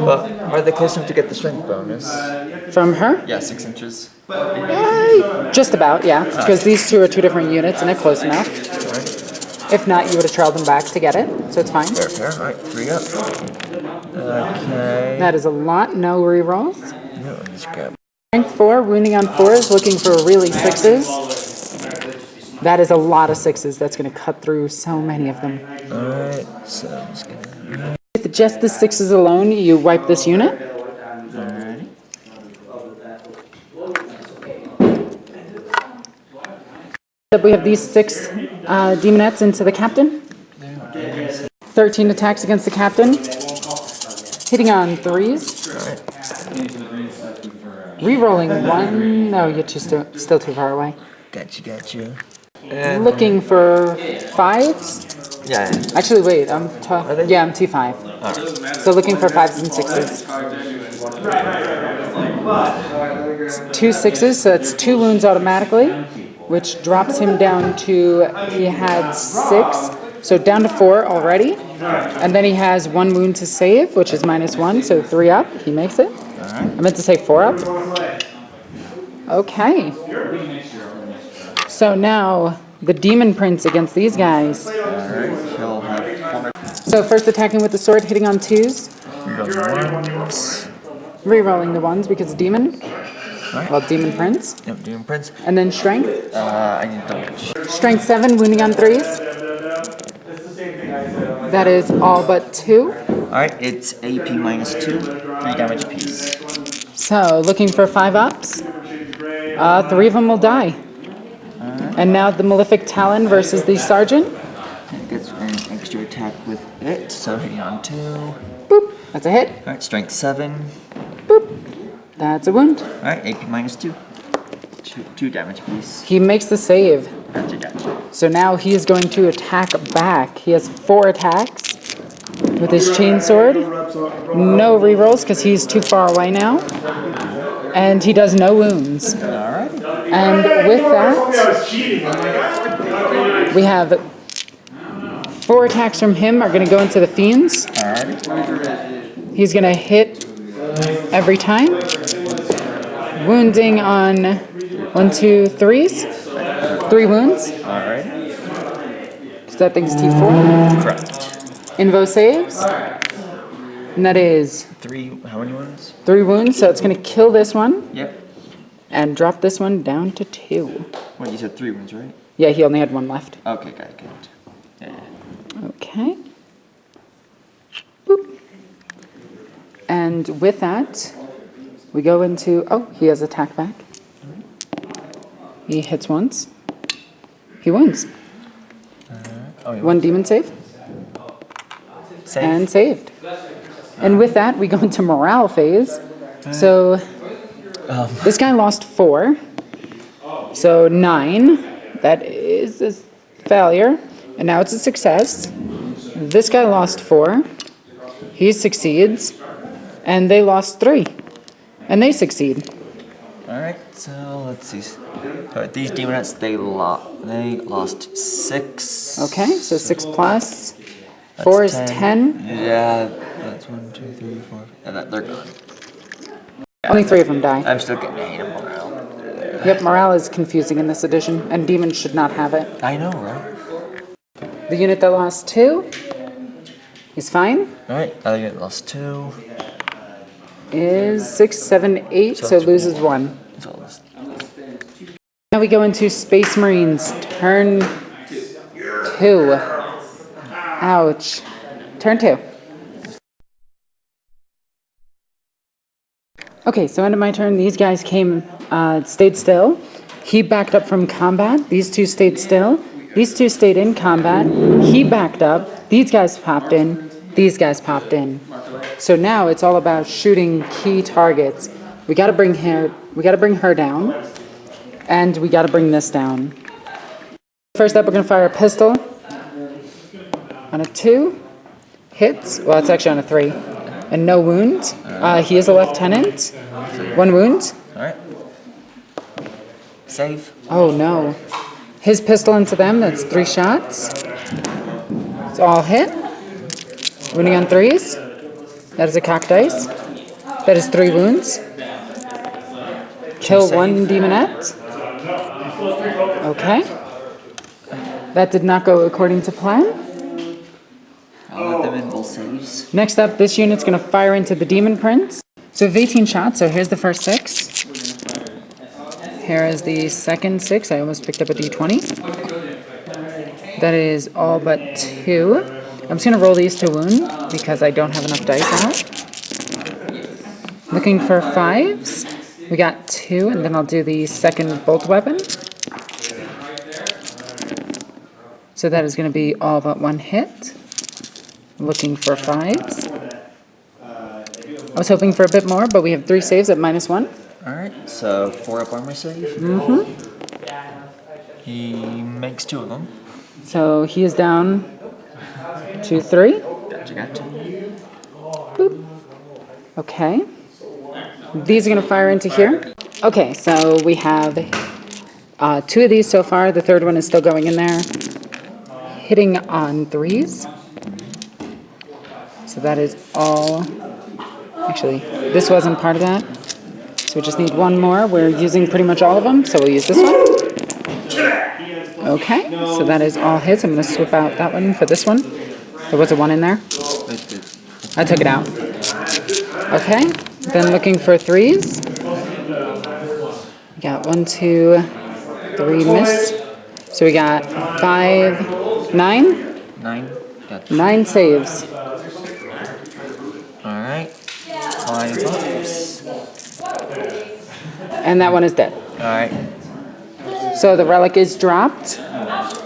[SPEAKER 2] well, are they close enough to get the strength bonus?
[SPEAKER 1] From her?
[SPEAKER 2] Yeah, 6 inches.
[SPEAKER 1] Just about, yeah. Because these 2 are 2 different units and they're close enough. If not, you would have trailed them back to get it, so it's fine.
[SPEAKER 2] Fair. Alright, 3 up. Okay.
[SPEAKER 1] That is a lot. No re-rolls.
[SPEAKER 2] No, let's grab.
[SPEAKER 1] Strength 4, wounding on 4s, looking for really 6s. That is a lot of 6s. That's going to cut through so many of them.
[SPEAKER 2] Alright, so I'm just gonna...
[SPEAKER 1] With just the 6s alone, you wipe this unit.
[SPEAKER 2] Alright.
[SPEAKER 1] We have these 6 demonettes into the captain. 13 attacks against the captain. Hitting on 3s. Re-rolling 1. No, you're still too far away.
[SPEAKER 2] Gotcha.
[SPEAKER 1] Looking for 5s.
[SPEAKER 2] Yeah.
[SPEAKER 1] Actually, wait. I'm yeah, I'm T5.
[SPEAKER 2] Alright.
[SPEAKER 1] So looking for 5s and 6s. 2 6s, so that's 2 wounds automatically, which drops him down to, he had 6, so down to 4 already. And then he has 1 wound to save, which is -1, so 3 up. He makes it. I meant to say 4 up. Okay. So now, the Demon Prince against these guys.
[SPEAKER 2] Alright, he'll have 4.
[SPEAKER 1] So first attacking with the sword, hitting on 2s. Re-rolling the 1s because of Demon. Well, Demon Prince.
[SPEAKER 2] Yep, Demon Prince.
[SPEAKER 1] And then Strength.
[SPEAKER 2] I need double.
[SPEAKER 1] Strength 7, wounding on 3s. That is all but 2.
[SPEAKER 2] Alright, it's AP -2, 3 damage apiece.
[SPEAKER 1] So, looking for 5 ups. 3 of them will die. And now the Malefic Talon versus the Sergeant.
[SPEAKER 2] It gets an extra attack with it, so hitting on 2.
[SPEAKER 1] Boop. That's a hit.
[SPEAKER 2] Alright, strength 7.
[SPEAKER 1] Boop. That's a wound.
[SPEAKER 2] Alright, AP -2. 2 damage apiece.
[SPEAKER 1] He makes the save.
[SPEAKER 2] Gotcha.
[SPEAKER 1] So now he is going to attack back. He has 4 attacks with his chainsword. No rerolls because he's too far away now. And he does no wounds.
[SPEAKER 2] Alright.
[SPEAKER 1] And with that, we have 4 attacks from him are going to go into the Fiends.
[SPEAKER 2] Alright.
[SPEAKER 1] He's going to hit every time. Wounding on 1, 2, 3s. 3 wounds.
[SPEAKER 2] Alright.
[SPEAKER 1] So that thing's T4.
[SPEAKER 2] Correct.
[SPEAKER 1] Invo saves. And that is
[SPEAKER 2] 3, how many ones?
[SPEAKER 1] 3 wounds, so it's going to kill this one.
[SPEAKER 2] Yep.
[SPEAKER 1] And drop this one down to 2.
[SPEAKER 2] Wait, you said 3 ones, right?
[SPEAKER 1] Yeah, he only had 1 left.
[SPEAKER 2] Okay, got it. Yeah.
[SPEAKER 1] Okay. Boop. And with that, we go into... Oh, he has attack back. He hits once. He wins. 1 demon save.
[SPEAKER 2] Save.
[SPEAKER 1] And saved. And with that, we go into morale phase. So this guy lost 4. So 9. That is a failure. And now it's a success. This guy lost 4. He succeeds. And they lost 3. And they succeed.
[SPEAKER 2] Alright, so let's see. Alright, these demonettes, they lost 6.
[SPEAKER 1] Okay, so 6 plus. 4 is 10.
[SPEAKER 2] Yeah, that's 1, 2, 3, 4. And they're gone.
[SPEAKER 1] Only 3 of them die.
[SPEAKER 2] I'm still getting 8 of morale.
[SPEAKER 1] Yep, morale is confusing in this edition, and demons should not have it.
[SPEAKER 2] I know, right?
[SPEAKER 1] The unit that lost 2 is fine.
[SPEAKER 2] Alright, other unit lost 2.
[SPEAKER 1] Is 6, 7, 8, so loses 1.
[SPEAKER 2] So
[SPEAKER 1] we go into Space Marines, turn 2. Ouch. Turn 2. Okay, so end of my turn, these guys stayed still. He backed up from combat. These two stayed still. These two stayed in combat. He backed up. These guys popped in. These guys popped in. So now it's all about shooting key targets. We gotta bring her down. And we gotta bring this down. First up, we're gonna fire a pistol. On a 2. Hits. Well, it's actually on a 3. And no wound. He is a lieutenant. 1 wound.
[SPEAKER 2] Alright. Save.
[SPEAKER 1] Oh no. His pistol into them, that's 3 shots. It's all hit. Wounding on 3s. That is a cocked dice. That is 3 wounds. Kill 1 demonette. Okay. That did not go according to plan.
[SPEAKER 2] I'll let them in both saves.
[SPEAKER 1] Next up, this unit's going to fire into the Demon Prince. So we have 18 shots, so here's the first 6. Here is the second 6. I almost picked up a d20. That is all but 2. I'm just going to roll these to wound because I don't have enough dice out. Looking for 5s. We got 2, and then I'll do the second bolt weapon. So that is going to be all but 1 hit. Looking for 5s. I was hoping for a bit more, but we have 3 saves at -1.
[SPEAKER 2] Alright, so 4 up armor save.
[SPEAKER 1] Mm-hmm.
[SPEAKER 2] He makes 2 of them.
[SPEAKER 1] So he is down to 3.
[SPEAKER 2] Gotcha.
[SPEAKER 1] Boop. Okay. These are going to fire into here. Okay, so we have 2 of these so far. The third one is still going in there. Hitting on 3s. So that is all. Actually, this wasn't part of that. So we just need 1 more. We're using pretty much all of them, so we'll use this one. Okay, so that is all hits. I'm going to swap out that one for this one. There was a 1 in there. I took it out. Okay, then looking for 3s. We got 1, 2, 3 miss. So we got 5, 9.
[SPEAKER 2] 9. Gotcha.
[SPEAKER 1] 9 saves.
[SPEAKER 2] Alright. 5 ups.
[SPEAKER 1] And that one is dead.
[SPEAKER 2] Alright.
[SPEAKER 1] So the relic is dropped,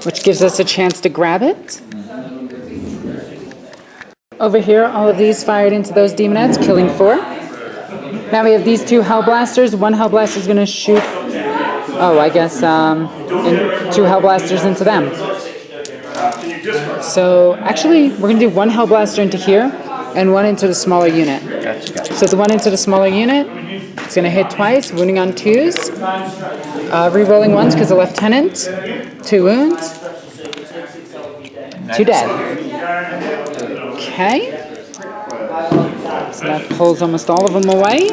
[SPEAKER 1] which gives us a chance to grab it. Over here, all of these fired into those demonettes, killing 4. Now we have these 2 Hellblasters. 1 Hellblaster is going to shoot, 2 Hellblasters into them. So actually, we're going to do 1 Hellblaster into here and 1 into the smaller unit.
[SPEAKER 2] Gotcha.
[SPEAKER 1] So the 1 into the smaller unit, it's going to hit twice, wounding on 2s. Re-rolling 1s because the lieutenant. 2 wounds. 2 dead. Okay. So that pulls almost all of them away.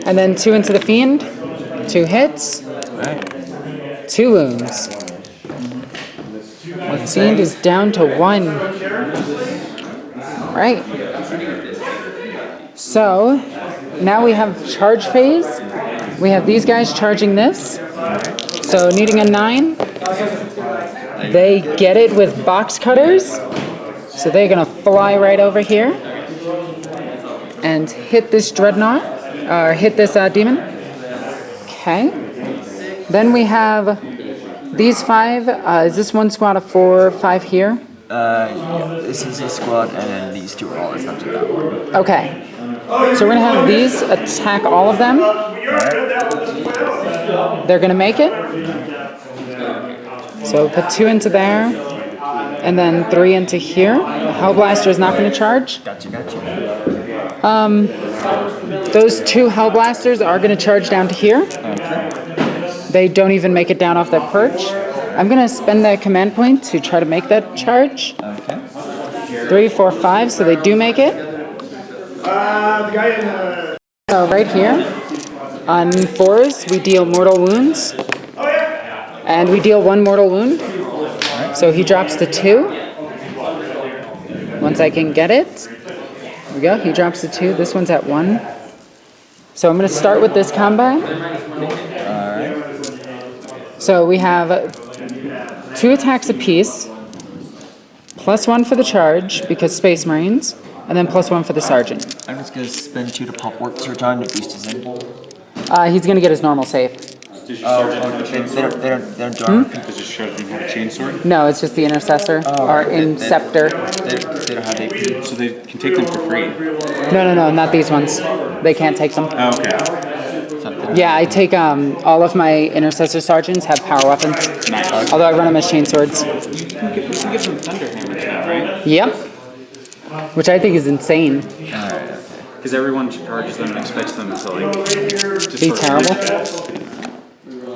[SPEAKER 1] And then 2 into the fiend. 2 hits. 2 wounds. The fiend is down to 1. Right. So now we have charge phase. We have these guys charging this. So needing a 9. They get it with box cutters. So they're going to fly right over here and hit this dreadnought, or hit this demon. Okay. Then we have these 5. Is this one squad of 4, 5 here?
[SPEAKER 2] Yeah, this is a squad, and then these 2 are all up to that one.
[SPEAKER 1] Okay. So we're going to have these attack all of them. They're going to make it. So put 2 into there, and then 3 into here. The Hellblaster is not going to charge.
[SPEAKER 2] Gotcha.
[SPEAKER 1] Those 2 Hellblasters are going to charge down to here.
[SPEAKER 2] Okay.
[SPEAKER 1] They don't even make it down off that perch. I'm going to spend that command point to try to make that charge.
[SPEAKER 2] Okay.
[SPEAKER 1] 3, 4, 5, so they do make it. So right here, on 4s, we deal mortal wounds. And we deal 1 mortal wound. So he drops to 2. Once I can get it. There we go, he drops to 2. This one's at 1. So I'm going to start with this combat. So we have 2 attacks apiece, +1 for the charge, because Space Marines, and then +1 for the Sergeant.
[SPEAKER 2] I'm just going to spend 2 to pop Orks or time to boost his info.
[SPEAKER 1] He's going to get his normal save.
[SPEAKER 2] They don't draw.
[SPEAKER 3] Does it show them have a chainsword?
[SPEAKER 1] No, it's just the Intercessor, or Inceptor.
[SPEAKER 2] They don't have AP.
[SPEAKER 3] So they can take them for free.
[SPEAKER 1] No, not these ones. They can't take them.
[SPEAKER 3] Oh, okay.
[SPEAKER 1] Yeah, I take all of my Intercessor Sergeants have power weapons.
[SPEAKER 3] Nice.
[SPEAKER 1] Although I run them as chainswords.
[SPEAKER 3] You can give them thunderhammers now, right?
[SPEAKER 1] Yep. Which I think is insane.
[SPEAKER 3] Because everyone charges them and expects them to like
[SPEAKER 1] Be terrible.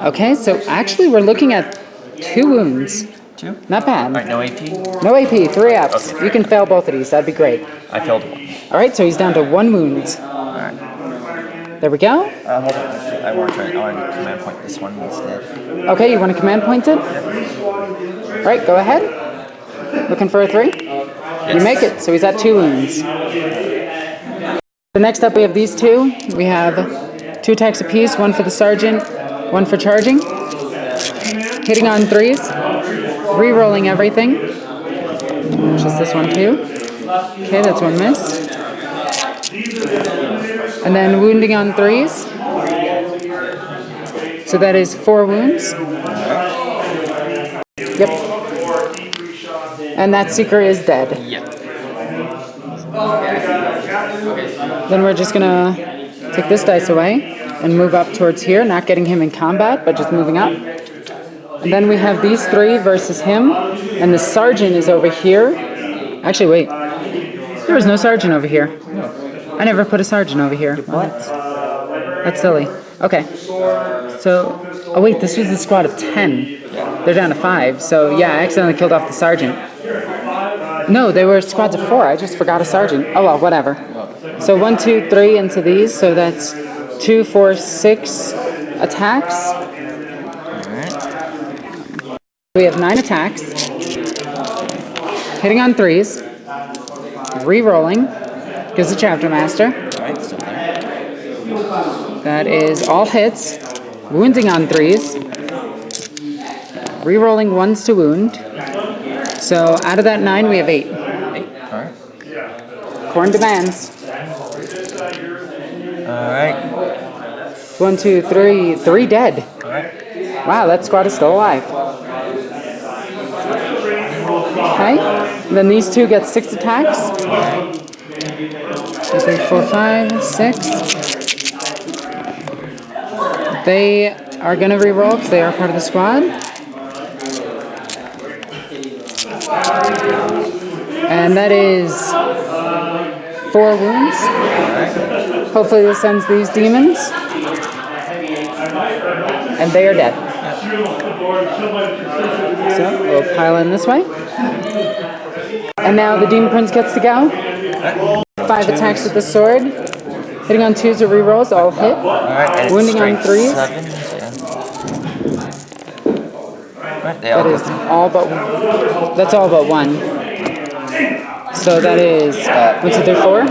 [SPEAKER 1] Okay, so actually we're looking at 2 wounds.
[SPEAKER 2] 2?
[SPEAKER 1] Not bad.
[SPEAKER 2] Alright, no AP?
[SPEAKER 1] No AP, 3 ups.
[SPEAKER 2] Okay.
[SPEAKER 1] You can fail both of these, that'd be great.
[SPEAKER 2] I failed 1.
[SPEAKER 1] Alright, so he's down to 1 wound.
[SPEAKER 2] Alright.
[SPEAKER 1] There we go.
[SPEAKER 2] Hold on. I want to command point this one instead.
[SPEAKER 1] Okay, you want to command point it? Alright, go ahead. Looking for a 3?
[SPEAKER 2] Yes.
[SPEAKER 1] You make it, so he's at 2 wounds. So next up we have these 2. We have 2 attacks apiece, 1 for the Sergeant, 1 for charging. Hitting on 3s. Re-rolling everything. Just this one too. Okay, that's 1 miss. And then wounding on 3s. So that is 4 wounds. Yep. And that Seeker is dead.
[SPEAKER 2] Yep.
[SPEAKER 1] Then we're just gonna take this dice away and move up towards here, not getting him in combat, but just moving up. And then we have these 3 versus him, and the Sergeant is over here. Actually, wait. There was no Sergeant over here. I never put a Sergeant over here.
[SPEAKER 2] What?
[SPEAKER 1] That's silly. Okay. So, oh wait, this was the squad of 10. They're down to 5, so yeah, I accidentally killed off the Sergeant. No, they were squads of 4. I just forgot a Sergeant. Oh well, whatever. So 1, 2, 3 into these, so that's 2, 4, 6 attacks. We have 9 attacks. Hitting on 3s. Re-rolling. Gives the Chapter Master. That is all hits. Wounding on 3s. Re-rolling 1s to wound. So out of that 9, we have 8.
[SPEAKER 2] Alright.
[SPEAKER 1] Corn demands.
[SPEAKER 2] Alright.
[SPEAKER 1] 1, 2, 3. 3 dead.
[SPEAKER 2] Alright.
[SPEAKER 1] Wow, that squad is still alive. Okay. And then these 2 get 6 attacks. 2, 3, 4, 5, 6. They are going to re-roll because they are part of the squad. And that is 4 wounds. Hopefully this ends these demons. And they are dead. So we'll pile in this way. And now the Demon Prince gets to go. 5 attacks with the sword. Hitting on 2s or rerolls, all hit. Wounding on 3s.
[SPEAKER 2] 7,
[SPEAKER 1] That is all but 1. That's all but 1. So that is 1, 2, 3, 4.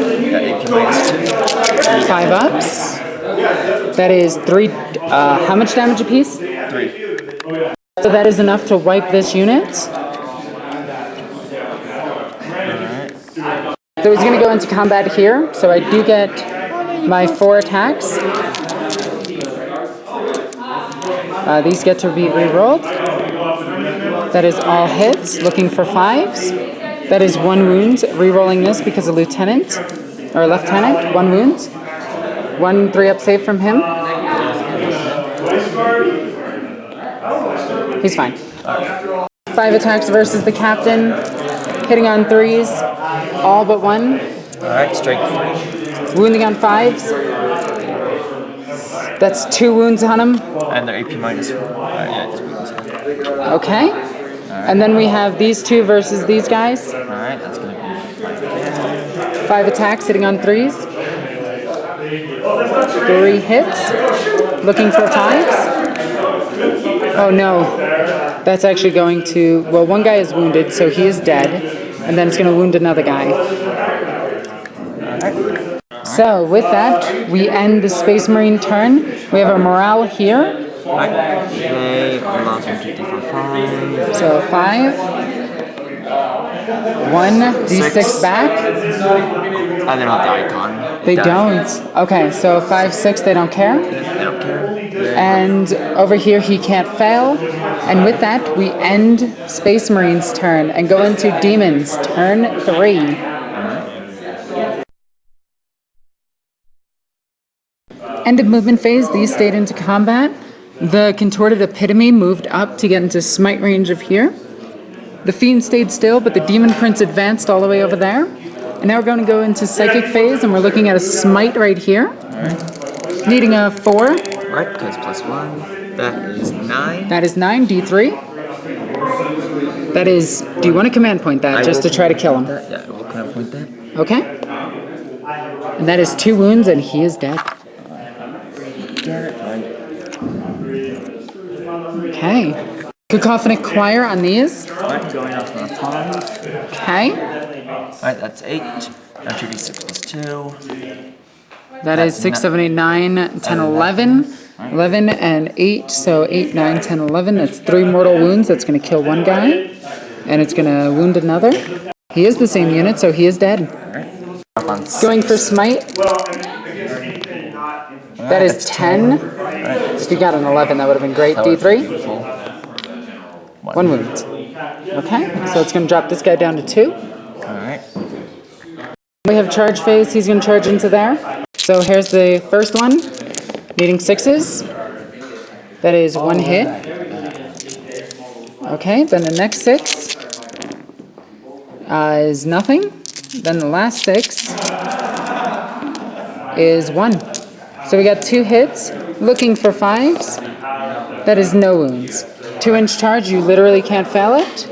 [SPEAKER 1] 5 ups. That is 3. How much damage apiece?
[SPEAKER 2] 3.
[SPEAKER 1] So that is enough to wipe this unit. So he's going to go into combat here. So I do get my 4 attacks. These get to be re-rolled. That is all hits. Looking for 5s. That is 1 wound. Re-rolling this because a lieutenant or lieutenant. 1 wound. 1 3-up save from him. He's fine. 5 attacks versus the captain. Hitting on 3s. All but 1.
[SPEAKER 2] Alright, strength 3.
[SPEAKER 1] Wounding on 5s. That's 2 wounds on him.
[SPEAKER 2] And they're AP minus 4. Yeah, just wounds.
[SPEAKER 1] Okay. And then we have these 2 versus these guys.
[SPEAKER 2] Alright, that's gonna be
[SPEAKER 1] 5 attacks, hitting on 3s. 3 hits. Looking for 5s. Oh no. That's actually going to... Well, 1 guy is wounded, so he is dead. And then it's going to wound another guy. So, with that, we end the Space Marine turn. We have a morale here.
[SPEAKER 4] Alright, play allows me to for 5.
[SPEAKER 1] So 5. 1 d6
[SPEAKER 4] 6.
[SPEAKER 1] back.
[SPEAKER 4] I don't have the icon.
[SPEAKER 1] They don't. Okay, so 5, 6, they don't care.
[SPEAKER 4] They don't care.
[SPEAKER 1] And over here he can't fail. And with that, we end Space Marine's turn and go into Demons, turn 3. End of movement phase, these stayed into combat. The Contorted Epitome moved up to get into smite range of here. The Fiend stayed still, but the Demon Prince advanced all the way over there. And now we're going to go into Psychic phase, and we're looking at a smite right here.
[SPEAKER 4] Alright.
[SPEAKER 1] Needing a 4.
[SPEAKER 4] Right, because +1. That is 9.
[SPEAKER 1] That is 9, D3. That is, do you want to command point that, just to try to kill him?
[SPEAKER 4] Yeah, we'll command point that.
[SPEAKER 1] Okay. And that is 2 wounds, and he is dead. Okay. Cacophonic Choir on these.
[SPEAKER 4] Alright, going off on a 5.
[SPEAKER 1] Okay.
[SPEAKER 4] Alright, that's 8. Now 2d6 plus 2.
[SPEAKER 1] That is 6, 7, 8, 9, 10, 11. 11 and 8, so 8, 9, 10, 11. That's 3 mortal wounds. That's going to kill one guy. And it's going to wound another. He is the same unit, so he is dead. Going for smite. That is 10. If you got an 11, that would have been great. D3. 1 wound. Okay, so it's going to drop this guy down to 2.
[SPEAKER 4] Alright.
[SPEAKER 1] We have charge phase. He's going to charge into there. So here's the first one. Needing 6s. That is 1 hit. Okay, then the next 6 is nothing. Then the last 6 is 1. So we got 2 hits. Looking for 5s. That is no wounds. 2-inch charge, you literally can't fail it.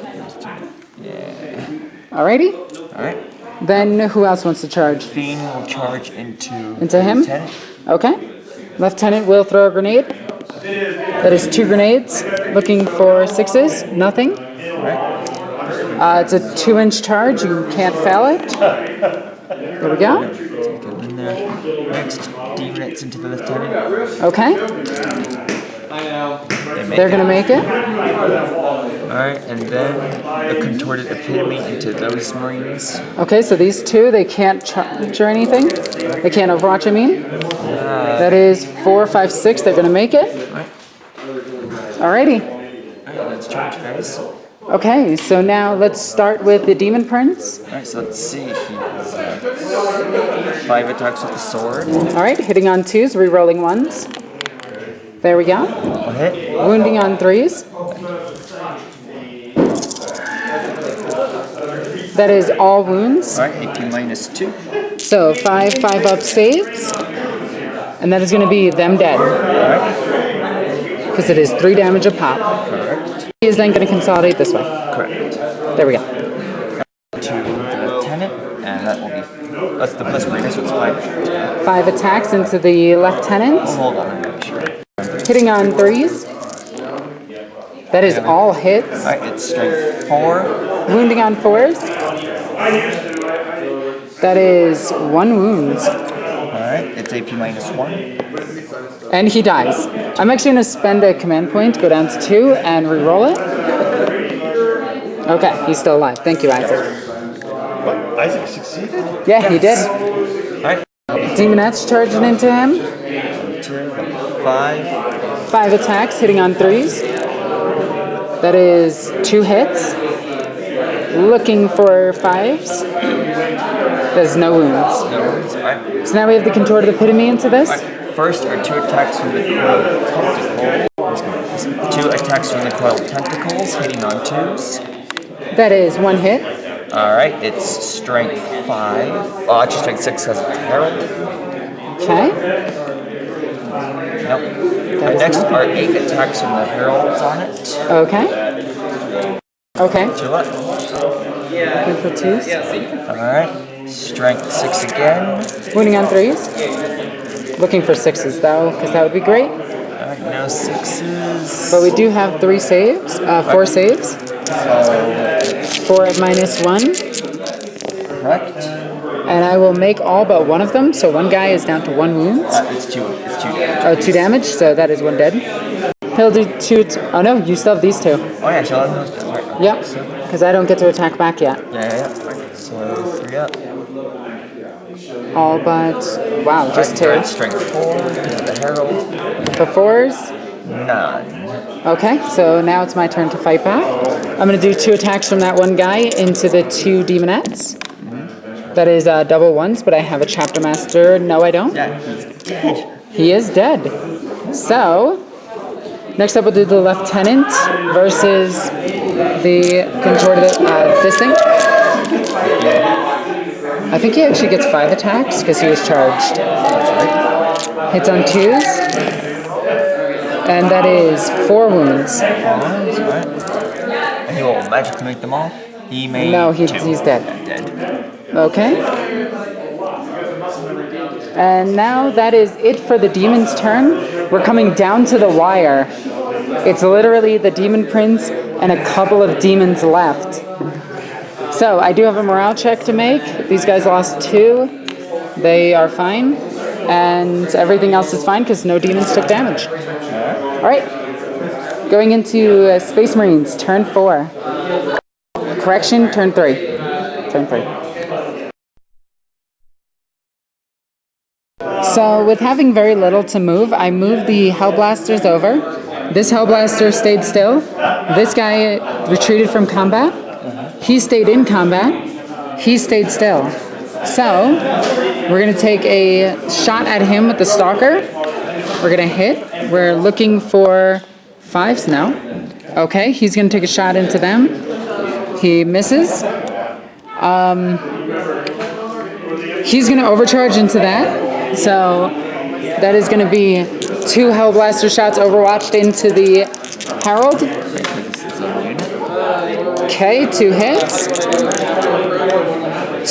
[SPEAKER 4] Yeah.
[SPEAKER 1] Alrighty.
[SPEAKER 4] Alright.
[SPEAKER 1] Then who else wants to charge?
[SPEAKER 4] Fiend will charge into
[SPEAKER 1] him?
[SPEAKER 4] Lieutenant.
[SPEAKER 1] Okay. Lieutenant will throw a grenade. That is 2 grenades. Looking for 6s. Nothing. It's a 2-inch charge. You can't fail it. There we go.
[SPEAKER 4] Get him in there. Next, D-units into the Lieutenant.
[SPEAKER 1] Okay. They're going to make it.
[SPEAKER 4] Alright, and then the Contorted Epitome into those Marines.
[SPEAKER 1] Okay, so these 2, they can't charge or anything. They can't overwatch, I mean. That is 4, 5, 6. They're going to make it. Alrighty.
[SPEAKER 4] Alright, let's charge phase.
[SPEAKER 1] Okay, so now let's start with the Demon Prince.
[SPEAKER 4] Alright, so let's see. He has 5 attacks with the sword.
[SPEAKER 1] Alright, hitting on 2s, re-rolling 1s. There we go.
[SPEAKER 4] 1 hit.
[SPEAKER 1] Wounding on 3s. That is all wounds.
[SPEAKER 4] Alright, 18 minus 2.
[SPEAKER 1] So 5, 5 up saves. And that is going to be them dead.
[SPEAKER 4] Alright.
[SPEAKER 1] Because it is 3 damage a pop.
[SPEAKER 4] Correct.
[SPEAKER 1] He is then going to consolidate this way.
[SPEAKER 4] Correct.
[SPEAKER 1] There we go.
[SPEAKER 4] To the Lieutenant, and that will be... That's the plus Marine, so it's 5.
[SPEAKER 1] 5 attacks into the Lieutenant.
[SPEAKER 4] Hold on, I'm not sure.
[SPEAKER 1] Hitting on 3s. That is all hits.
[SPEAKER 4] Alright, it's strength 4.
[SPEAKER 1] Wounding on 4s. That is 1 wound.
[SPEAKER 4] Alright, it's AP minus 1.
[SPEAKER 1] And he dies. I'm actually going to spend a command point, go down to 2, and re-roll it. Okay, he's still alive. Thank you, Isaac.
[SPEAKER 5] What? Isaac succeeded?
[SPEAKER 1] Yeah, he did.
[SPEAKER 4] Alright.
[SPEAKER 1] Demonette's charging into him.
[SPEAKER 4] 5.
[SPEAKER 1] 5 attacks, hitting on 3s. That is 2 hits. Looking for 5s. There's no wounds.
[SPEAKER 4] Alright.
[SPEAKER 1] So now we have the Contorted Epitome into this.
[SPEAKER 4] First are 2 attacks from the coiled tentacles. 2 attacks from the coiled tentacles, hitting on 2s.
[SPEAKER 1] That is 1 hit.
[SPEAKER 4] Alright, it's strength 5. Oh, actually strength 6 has a herald.
[SPEAKER 1] Okay.
[SPEAKER 4] Nope. Next are 8 attacks from the heralds on it.
[SPEAKER 1] Okay. Okay.
[SPEAKER 4] 2 left.
[SPEAKER 1] Looking for 2s.
[SPEAKER 4] Alright, strength 6 again.
[SPEAKER 1] Wounding on 3s. Looking for 6s though, because that would be great.
[SPEAKER 4] Alright, no 6s.
[SPEAKER 1] But we do have 3 saves, 4 saves. 4 at minus 1.
[SPEAKER 4] Correct.
[SPEAKER 1] And I will make all but one of them, so one guy is down to 1 wound.
[SPEAKER 4] It's 2 damage.
[SPEAKER 1] Oh, 2 damage, so that is 1 dead. He'll do 2. Oh no, you still have these 2.
[SPEAKER 4] Oh yeah, so those two. Right.
[SPEAKER 1] Yep, because I don't get to attack back yet.
[SPEAKER 4] Yeah. Right. So 3 up.
[SPEAKER 1] All but, wow, just 2.
[SPEAKER 4] Right, strength 4, because of the Herald.
[SPEAKER 1] For 4s?
[SPEAKER 4] None.
[SPEAKER 1] Okay, so now it's my turn to fight back. I'm going to do 2 attacks from that one guy into the 2 demonettes. That is double 1s, but I have a Chapter Master. No, I don't.
[SPEAKER 4] Yeah, he's dead.
[SPEAKER 1] He is dead. So, next up we'll do the Lieutenant versus the contorted, this thing. I think he actually gets 5 attacks because he was charged.
[SPEAKER 4] That's right.
[SPEAKER 1] Hits on 2s. And that is 4 wounds.
[SPEAKER 4] Alright. And he will magically make them all? He made
[SPEAKER 1] No,
[SPEAKER 4] 2.
[SPEAKER 1] he's dead.
[SPEAKER 4] Dead.
[SPEAKER 1] Okay. And now that is it for the demon's turn. We're coming down to the wire. It's literally the Demon Prince and a couple of demons left. So I do have a morale check to make. These guys lost 2. They are fine. And everything else is fine because no demons took damage. Alright. Going into Space Marines, turn 4. Correction, turn 3. Turn 3. So with having very little to move, I moved the Hellblasters over. This Hellblaster stayed still. This guy retreated from combat. He stayed in combat. He stayed still. So we're going to take a shot at him with the Stalker. We're going to hit. We're looking for 5s now. Okay, he's going to take a shot into them. He misses. He's going to overcharge into that. So that is going to be 2 Hellblaster shots overwatched into the Herald. Okay, 2 hits.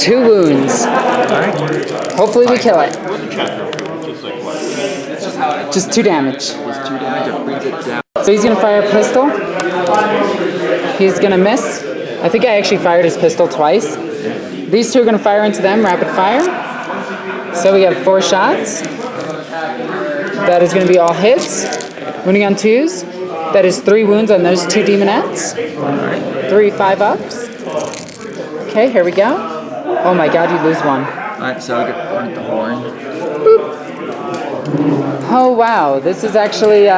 [SPEAKER 1] 2 wounds. Hopefully we kill it. Just 2 damage. So he's going to fire a pistol. He's going to miss. I think I actually fired his pistol twice. These 2 are going to fire into them, rapid fire. So we have 4 shots. That is going to be all hits. Wounding on 2s. That is 3 wounds on those 2 demonettes. 3 5-ups. Okay, here we go. Oh my god, you lose 1.
[SPEAKER 4] Alright, so I get one at the horn.
[SPEAKER 1] Boop. Oh wow, this is actually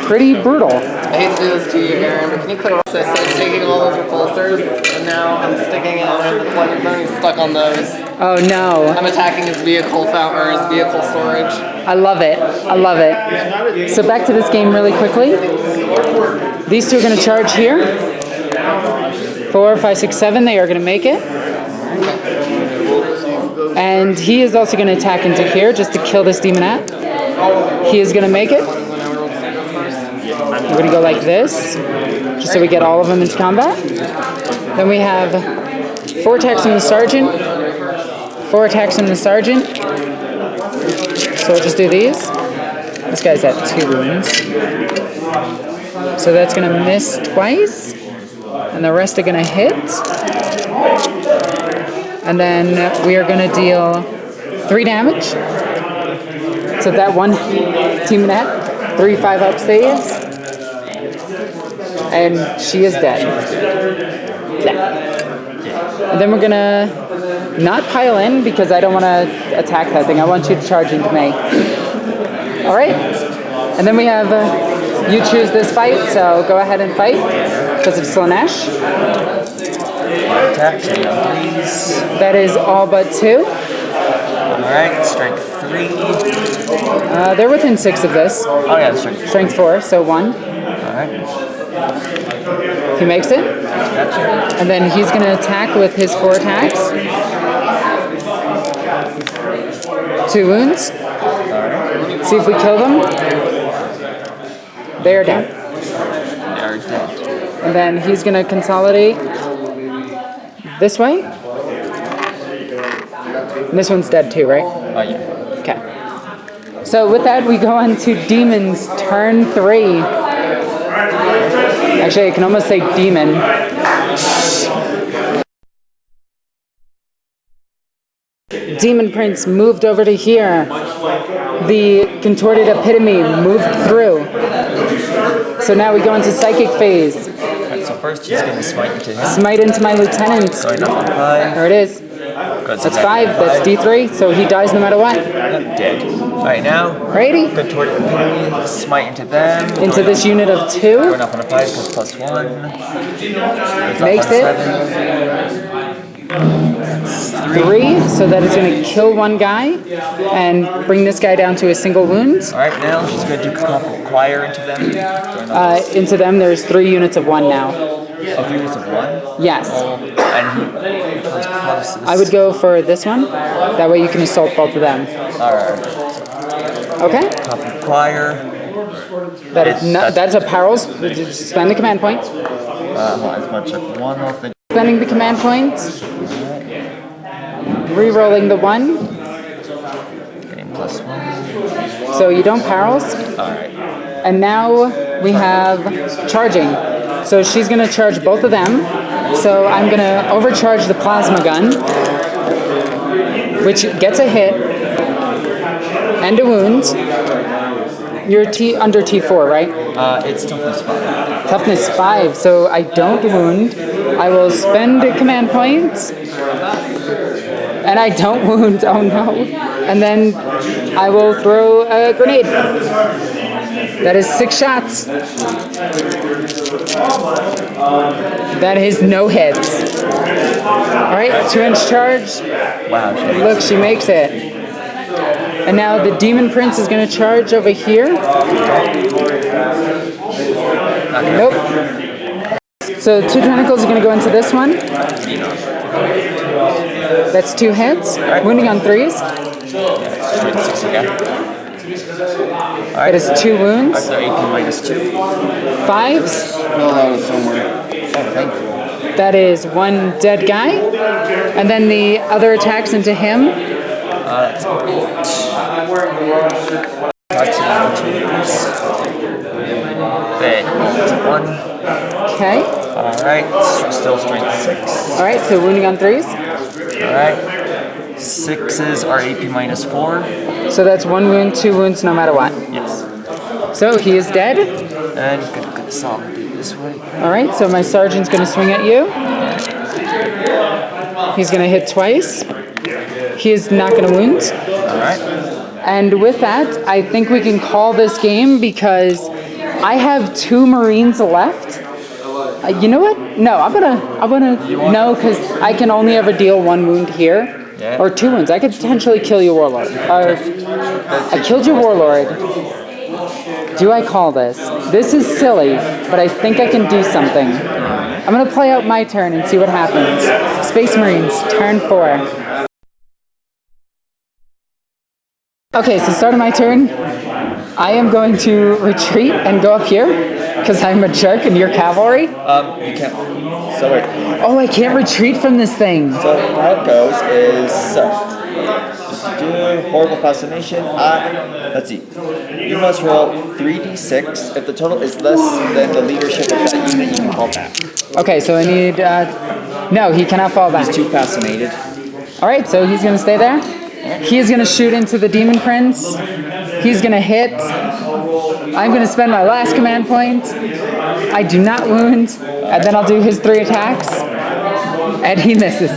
[SPEAKER 1] pretty brutal.
[SPEAKER 6] I hate to do this to you, Aaron, but can you clear up this? I'm taking all those repulsors, and now I'm sticking it in the deployment zone. He's stuck on those.
[SPEAKER 1] Oh no.
[SPEAKER 6] I'm attacking his vehicle fountain or his vehicle storage.
[SPEAKER 1] I love it. I love it. So back to this game really quickly. These 2 are going to charge here. 4, 5, 6, 7. They are going to make it. And he is also going to attack into here just to kill this demonette. He is going to make it. We're going to go like this, just so we get all of them into combat. Then we have 4 attacks from the Sergeant. 4 attacks from the Sergeant. So we'll just do these. This guy's at 2 wounds. So that's going to miss twice. And the rest are going to hit. And then we are going to deal 3 damage. So that one demonette, 3 5-up stays. And she is dead. Yeah. And then we're going to not pile in because I don't want to attack that thing. I want you to charge into me. Alright. And then we have, you choose this fight, so go ahead and fight because of Slaanesh.
[SPEAKER 4] Attack, please.
[SPEAKER 1] That is all but 2.
[SPEAKER 4] Alright, strength 3.
[SPEAKER 1] They're within 6 of this.
[SPEAKER 4] Oh yeah, strength
[SPEAKER 1] Strength 4, so 1.
[SPEAKER 4] Alright.
[SPEAKER 1] He makes it.
[SPEAKER 4] Gotcha.
[SPEAKER 1] And then he's going to attack with his 4 attacks. 2 wounds.
[SPEAKER 4] Alright.
[SPEAKER 1] See if we kill them. They are down.
[SPEAKER 4] They are dead.
[SPEAKER 1] And then he's going to consolidate this way. And this one's dead too, right?
[SPEAKER 4] Oh yeah.
[SPEAKER 1] Okay. So with that, we go on to Demons, turn 3. Actually, I can almost say Demon. Demon Prince moved over to here. The contorted epitome moved through. So now we go into psychic phase.
[SPEAKER 4] Alright, so first he's going to smite into him.
[SPEAKER 1] Smite into my lieutenant.
[SPEAKER 4] Going up on 5.
[SPEAKER 1] There it is. That's 5. That's D3. So he dies no matter what.
[SPEAKER 4] Dead. Alright, now.
[SPEAKER 1] Righty.
[SPEAKER 4] Contorted epitome. Smite into them.
[SPEAKER 1] Into this unit of 2.
[SPEAKER 4] Going up on a 5 plus +1.
[SPEAKER 1] Makes it. 3, so that is going to kill one guy and bring this guy down to a single wound.
[SPEAKER 4] Alright, now she's going to do Acquire into them.
[SPEAKER 1] Into them, there's 3 units of 1 now.
[SPEAKER 4] Of units of 1?
[SPEAKER 1] Yes.
[SPEAKER 4] And he comes closest.
[SPEAKER 1] I would go for this one. That way you can assault both of them.
[SPEAKER 4] Alright.
[SPEAKER 1] Okay.
[SPEAKER 4] Acquire.
[SPEAKER 1] That's a peril. Spend the command point.
[SPEAKER 4] As much as 1 off the.
[SPEAKER 1] Spending the command point. Re-rolling the 1.
[SPEAKER 4] Getting +1.
[SPEAKER 1] So you don't perils.
[SPEAKER 4] Alright.
[SPEAKER 1] And now we have charging. So she's going to charge both of them. So I'm going to overcharge the plasma gun, which gets a hit and a wound. You're under T4, right?
[SPEAKER 4] It's toughness 5.
[SPEAKER 1] Toughness 5, so I don't wound. I will spend a command point. And I don't wound, oh no. And then I will throw a grenade. That is 6 shots. That is no hits. Alright, 2-inch charge.
[SPEAKER 4] Wow.
[SPEAKER 1] Look, she makes it. And now the Demon Prince is going to charge over here. Nope. So 2 tentacles are going to go into this one. That's 2 hits. Wounding on 3s. That is 2 wounds.
[SPEAKER 4] So AP -2.
[SPEAKER 1] 5s.
[SPEAKER 5] No, that was somewhere.
[SPEAKER 4] Oh, thank you.
[SPEAKER 1] That is 1 dead guy. And then the other attacks into him.
[SPEAKER 4] That's 1.
[SPEAKER 1] Okay.
[SPEAKER 4] Alright, still strength 6.
[SPEAKER 1] Alright, so wounding on 3s.
[SPEAKER 4] Alright. 6s are AP -4.
[SPEAKER 1] So that's 1 wound, 2 wounds, no matter what.
[SPEAKER 4] Yes.
[SPEAKER 1] So he is dead.
[SPEAKER 4] And you could consolidate this way.
[SPEAKER 1] Alright, so my sergeant's going to swing at you. He's going to hit twice. He is not going to wound.
[SPEAKER 4] Alright.
[SPEAKER 1] And with that, I think we can call this game because I have 2 Marines left. You know what? No, I'm gonna no, because I can only ever deal 1 wound here.
[SPEAKER 4] Yeah.
[SPEAKER 1] Or 2 wounds. I could potentially kill your warlord. Or I killed your warlord. Do I call this? This is silly, but I think I can do something. I'm gonna play out my turn and see what happens. Space Marines, turn 4. Okay, so start of my turn. I am going to retreat and go up here because I'm a jerk and you're cavalry.
[SPEAKER 2] You can't. So wait.
[SPEAKER 1] Oh, I can't retreat from this thing.
[SPEAKER 2] So how it goes is horrible fascination. Let's see. You must roll 3d6. If the total is less than the leadership of that unit, you can fall back.
[SPEAKER 1] Okay, so I need. No, he cannot fall back.
[SPEAKER 2] He's too fascinated.
[SPEAKER 1] All right, so he's gonna stay there. He is gonna shoot into the Demon Prince. He's gonna hit. I'm gonna spend my last command point. I do not wound, and then I'll do his 3 attacks, and he misses.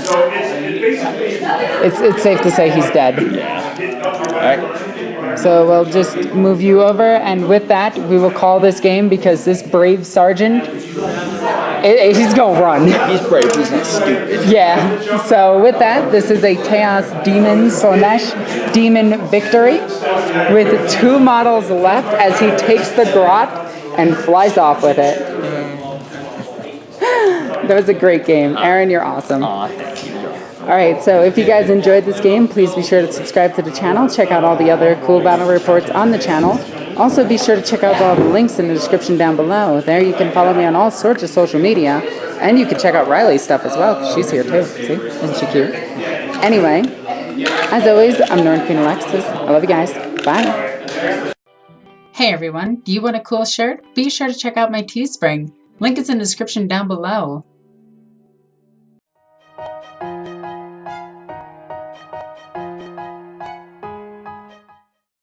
[SPEAKER 1] It's safe to say he's dead.
[SPEAKER 2] Alright.
[SPEAKER 1] So we'll just move you over, and with that, we will call this game because this brave sergeant, he's gonna run.
[SPEAKER 2] He's brave, he's not stupid.
[SPEAKER 1] Yeah, so with that, this is a Chaos Demon Slaanesh Demon victory with 2 models left as he takes the grot and flies off with it. That was a great game. Aaron, you're awesome.
[SPEAKER 4] Aw, thank you.
[SPEAKER 1] Alright, so if you guys enjoyed this game, please be sure to subscribe to the channel. Check out all the other cool battle reports on the channel. Also, be sure to check out all the links in the description down below. There you can follow me on all sorts of social media. And you can check out Riley's stuff as well, because she's here too. See? Isn't she cute? Anyway, as always, I'm NornQueenAlexis. I love you guys. Bye. Hey everyone, do you want a cool shirt? Be sure to check out my TeeSpring. Link is in the description down below.